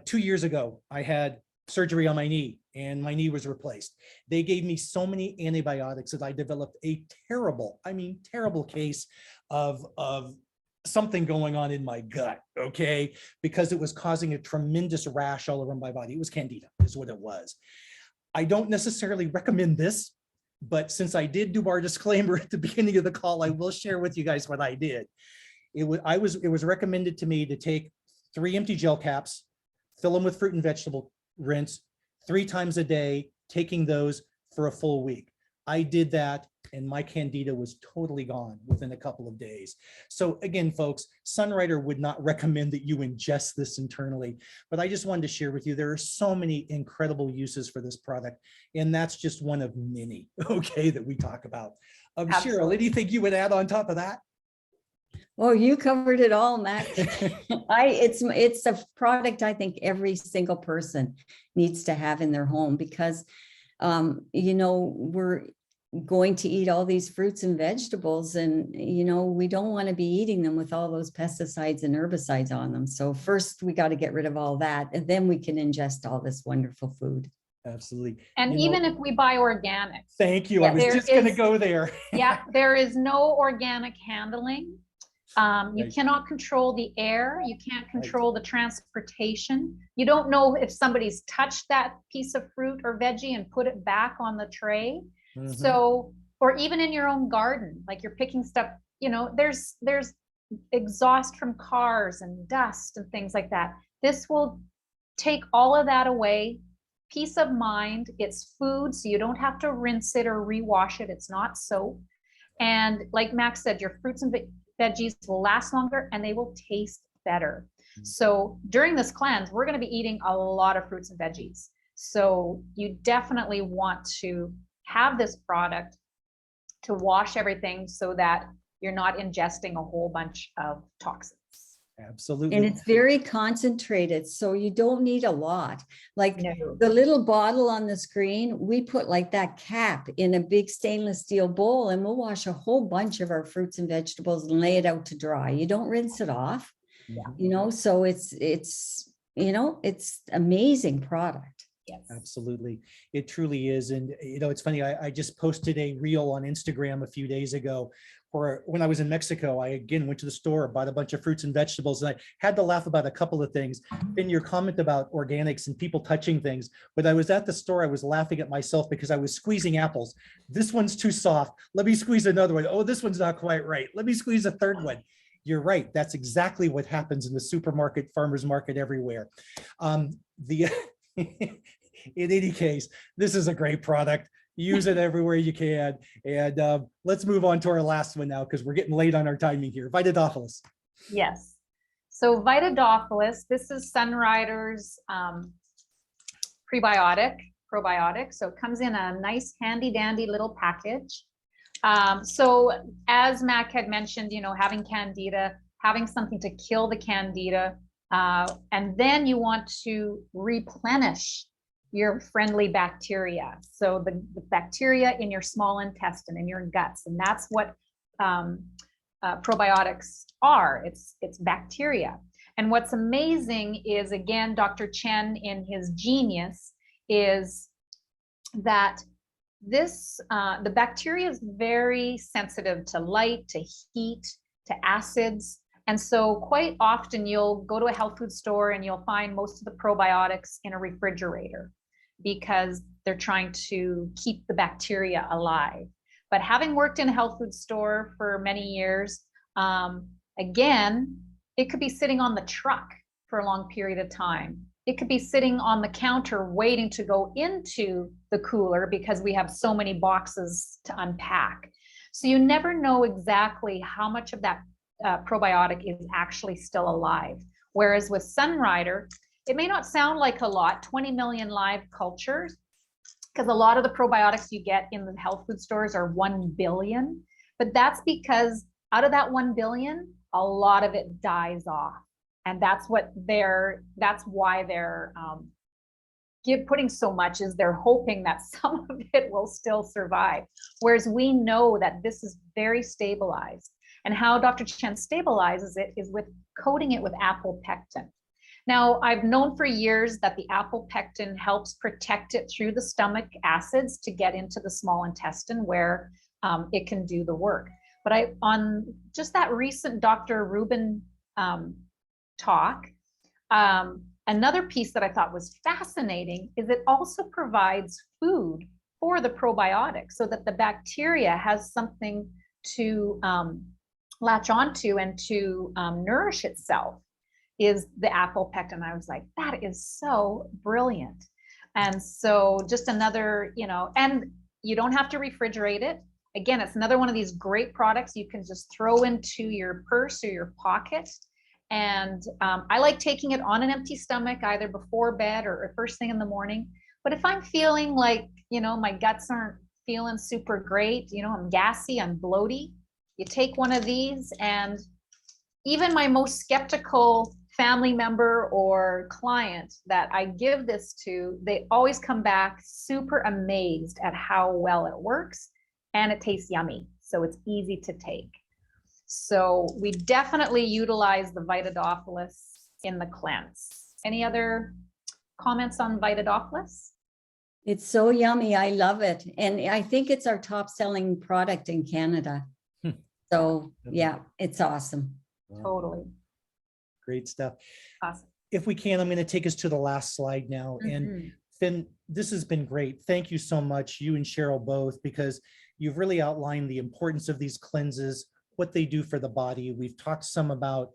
Speaker 1: 2 years ago, I had surgery on my knee and my knee was replaced. They gave me so many antibiotics that I developed a terrible, I mean, terrible case of something going on in my gut, okay? Because it was causing a tremendous rash all over my body. It was candida is what it was. I don't necessarily recommend this, but since I did do our disclaimer at the beginning of the call, I will share with you guys what I did. It was recommended to me to take 3 empty gel caps, fill them with fruit and vegetable rinse 3 times a day, taking those for a full week. I did that and my candida was totally gone within a couple of days. So again, folks, Sunrider would not recommend that you ingest this internally, but I just wanted to share with you, there are so many incredible uses for this product, and that's just one of many, okay, that we talk about. Cheryl, anything you would add on top of that?
Speaker 3: Well, you covered it all, Matt. It's a product I think every single person needs to have in their home because, you know, we're going to eat all these fruits and vegetables and, you know, we don't want to be eating them with all those pesticides and herbicides on them. So first we got to get rid of all that and then we can ingest all this wonderful food.
Speaker 1: Absolutely.
Speaker 2: And even if we buy organic.
Speaker 1: Thank you. I was just going to go there.
Speaker 2: Yeah, there is no organic handling. You cannot control the air. You can't control the transportation. You don't know if somebody's touched that piece of fruit or veggie and put it back on the tray. So, or even in your own garden, like you're picking stuff, you know, there's exhaust from cars and dust and things like that. This will take all of that away. Peace of mind. It's food, so you don't have to rinse it or rewash it. It's not soap. And like Max said, your fruits and veggies will last longer and they will taste better. So during this cleanse, we're going to be eating a lot of fruits and veggies. So you definitely want to have this product to wash everything so that you're not ingesting a whole bunch of toxins.
Speaker 1: Absolutely.
Speaker 3: And it's very concentrated, so you don't need a lot. Like the little bottle on the screen, we put like that cap in a big stainless steel bowl and we'll wash a whole bunch of our fruits and vegetables and lay it out to dry. You don't rinse it off, you know, so it's, you know, it's amazing product.
Speaker 2: Yes,
Speaker 1: absolutely. It truly is. And, you know, it's funny. I just posted a reel on Instagram a few days ago where when I was in Mexico, I again went to the store, bought a bunch of fruits and vegetables, and I had to laugh about a couple of things. In your comment about organics and people touching things, but I was at the store, I was laughing at myself because I was squeezing apples. This one's too soft. Let me squeeze another one. Oh, this one's not quite right. Let me squeeze a third one. You're right. That's exactly what happens in the supermarket, farmer's market, everywhere. In any case, this is a great product. Use it everywhere you can. And let's move on to our last one now because we're getting late on our timing here. Vitadophilus.
Speaker 2: Yes. So Vitadophilus, this is Sunrider's probiotic. So it comes in a nice handy dandy little package. So as Mac had mentioned, you know, having candida, having something to kill the candida, and then you want to replenish your friendly bacteria. So the bacteria in your small intestine, in your guts, and that's what probiotics are. It's bacteria. And what's amazing is, again, Dr. Chen in his genius is that this, the bacteria is very sensitive to light, to heat, to acids. And so quite often you'll go to a health food store and you'll find most of the probiotics in a refrigerator because they're trying to keep the bacteria alive. But having worked in a health food store for many years, again, it could be sitting on the truck for a long period of time. it could be sitting on the counter waiting to go into the cooler because we have so many boxes to unpack. So you never know exactly how much of that probiotic is actually still alive. Whereas with Sunrider, it may not sound like a lot, 20 million live cultures, because a lot of the probiotics you get in the health food stores are 1 billion, but that's because out of that 1 billion, a lot of it dies off. And that's why they're putting so much, is they're hoping that some of it will still survive. Whereas we know that this is very stabilized. And how Dr. Chen stabilizes it is with coating it with apple pectin. Now, I've known for years that the apple pectin helps protect it through the stomach acids to get into the small intestine where it can do the work. But on just that recent Dr. Rubin talk, another piece that I thought was fascinating is it also provides food for the probiotic so that the bacteria has something to latch onto and to nourish itself, is the apple pectin. I was like, that is so brilliant. And so just another, you know, and you don't have to refrigerate it. Again, it's another one of these great products you can just throw into your purse or your pocket. And I like taking it on an empty stomach, either before bed or first thing in the morning. But if I'm feeling like, you know, my guts aren't feeling super great, you know, I'm gassy, I'm bloaty, you take one of these, and even my most skeptical family member or client that I give this to, they always come back super amazed at how well it works, and it tastes yummy. So it's easy to take. So we definitely utilize the Vitadophilus in the cleanse. Any other comments on Vitadophilus?
Speaker 3: It's so yummy. I love it. And I think it's our top selling product in Canada. So yeah, it's awesome.
Speaker 2: Totally.
Speaker 1: Great stuff.
Speaker 2: Awesome.
Speaker 1: If we can, I'm going to take us to the last slide now. And Finn, this has been great. Thank you so much, you and Cheryl both, because you've really outlined the importance of these cleanses, what they do for the body. We've talked some about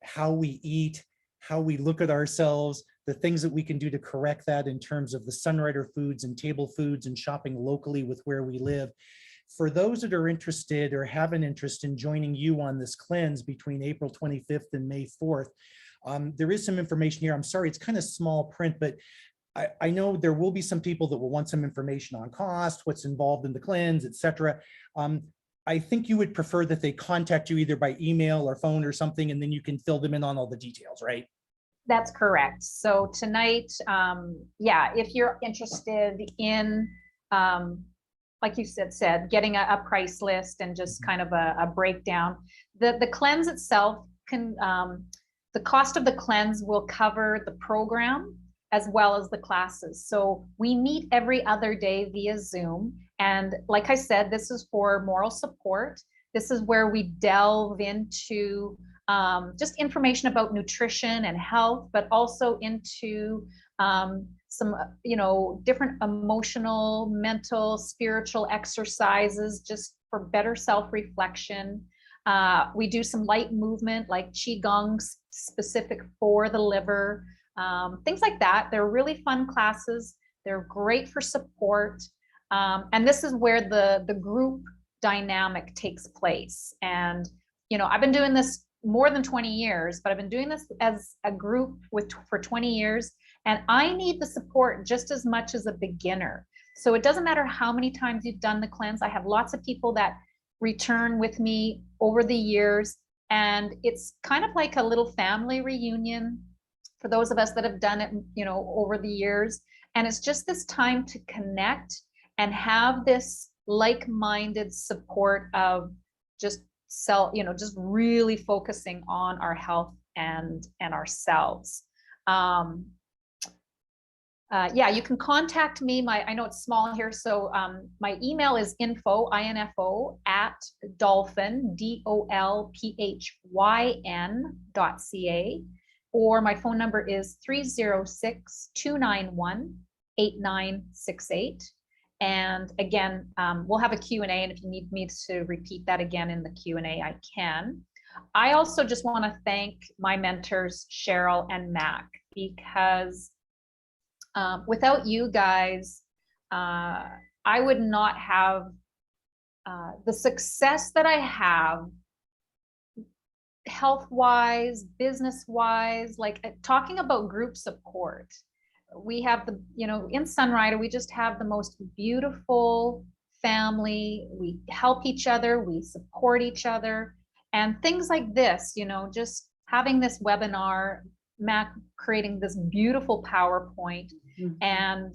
Speaker 1: how we eat, how we look at ourselves, the things that we can do to correct that in terms of the Sunrider foods and table foods and shopping locally with where we live. For those that are interested or have an interest in joining you on this cleanse between April 25th and May 4th, there is some information here. I'm sorry, it's kind of small print, but I know there will be some people that will want some information on cost, what's involved in the cleanse, etc. I think you would prefer that they contact you either by email or phone or something, and then you can fill them in on all the details, right?
Speaker 2: That's correct. So tonight, yeah, if you're interested in, like you said, getting a price list and just kind of a breakdown, the cleanse itself can, the cost of the cleanse will cover the program as well as the classes. So we meet every other day via Zoom. And like I said, this is for moral support. This is where we delve into just information about nutrition and health, but also into some, you know, different emotional, mental, spiritual exercises just for better self-reflection. We do some light movement like Qigong specific for the liver, things like that. They're really fun classes. They're great for support. And this is where the group dynamic takes place. And, you know, I've been doing this more than 20 years, but I've been doing this as a group for 20 years. And I need the support just as much as a beginner. So it doesn't matter how many times you've done the cleanse. I have lots of people that return with me over the years. And it's kind of like a little family reunion for those of us that have done it, you know, over the years. And it's just this time to connect and have this like-minded support of just just really focusing on our health and ourselves. Yeah, you can contact me. I know it's small here, so my email is info at Dolphyn, DOLPHYN.ca, or my phone number is 306-291-8968. And again, we'll have a Q&A, and if you need me to repeat that again in the Q&A, I can. I also just want to thank my mentors, Cheryl and Mac, because without you guys, I would not have the success that I have health-wise, business-wise, like talking about group support. We have the, in Sunrider, we just have the most beautiful family. We help each other, we support each other, and things like this, just having this webinar, Mac creating this beautiful PowerPoint, and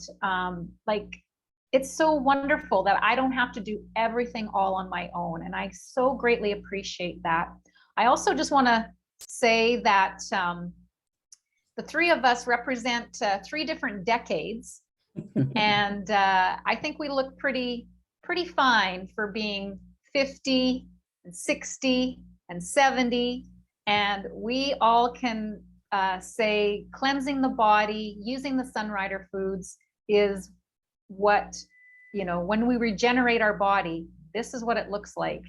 Speaker 2: it's so wonderful that I don't have to do everything all on my own. And I so greatly appreciate that. I also just want to say that the three of us represent 3 different decades. And I think we look pretty fine for being 50 and 60 and 70. And we all can say cleansing the body, using the Sunrider foods is what, when we regenerate our body, this is what it looks like,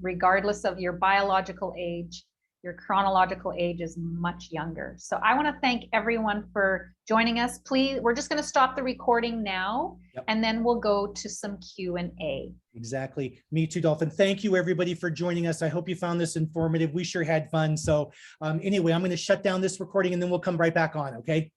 Speaker 2: regardless of your biological age. Your chronological age is much younger. So I want to thank everyone for joining us. Please, we're just going to stop the recording now, and then we'll go to some Q&A.
Speaker 1: Exactly. Me too, Dolphyn. Thank you, everybody, for joining us. I hope you found this informative. We sure had fun. So anyway, I'm going to shut down this recording, and then we'll come right back on, okay?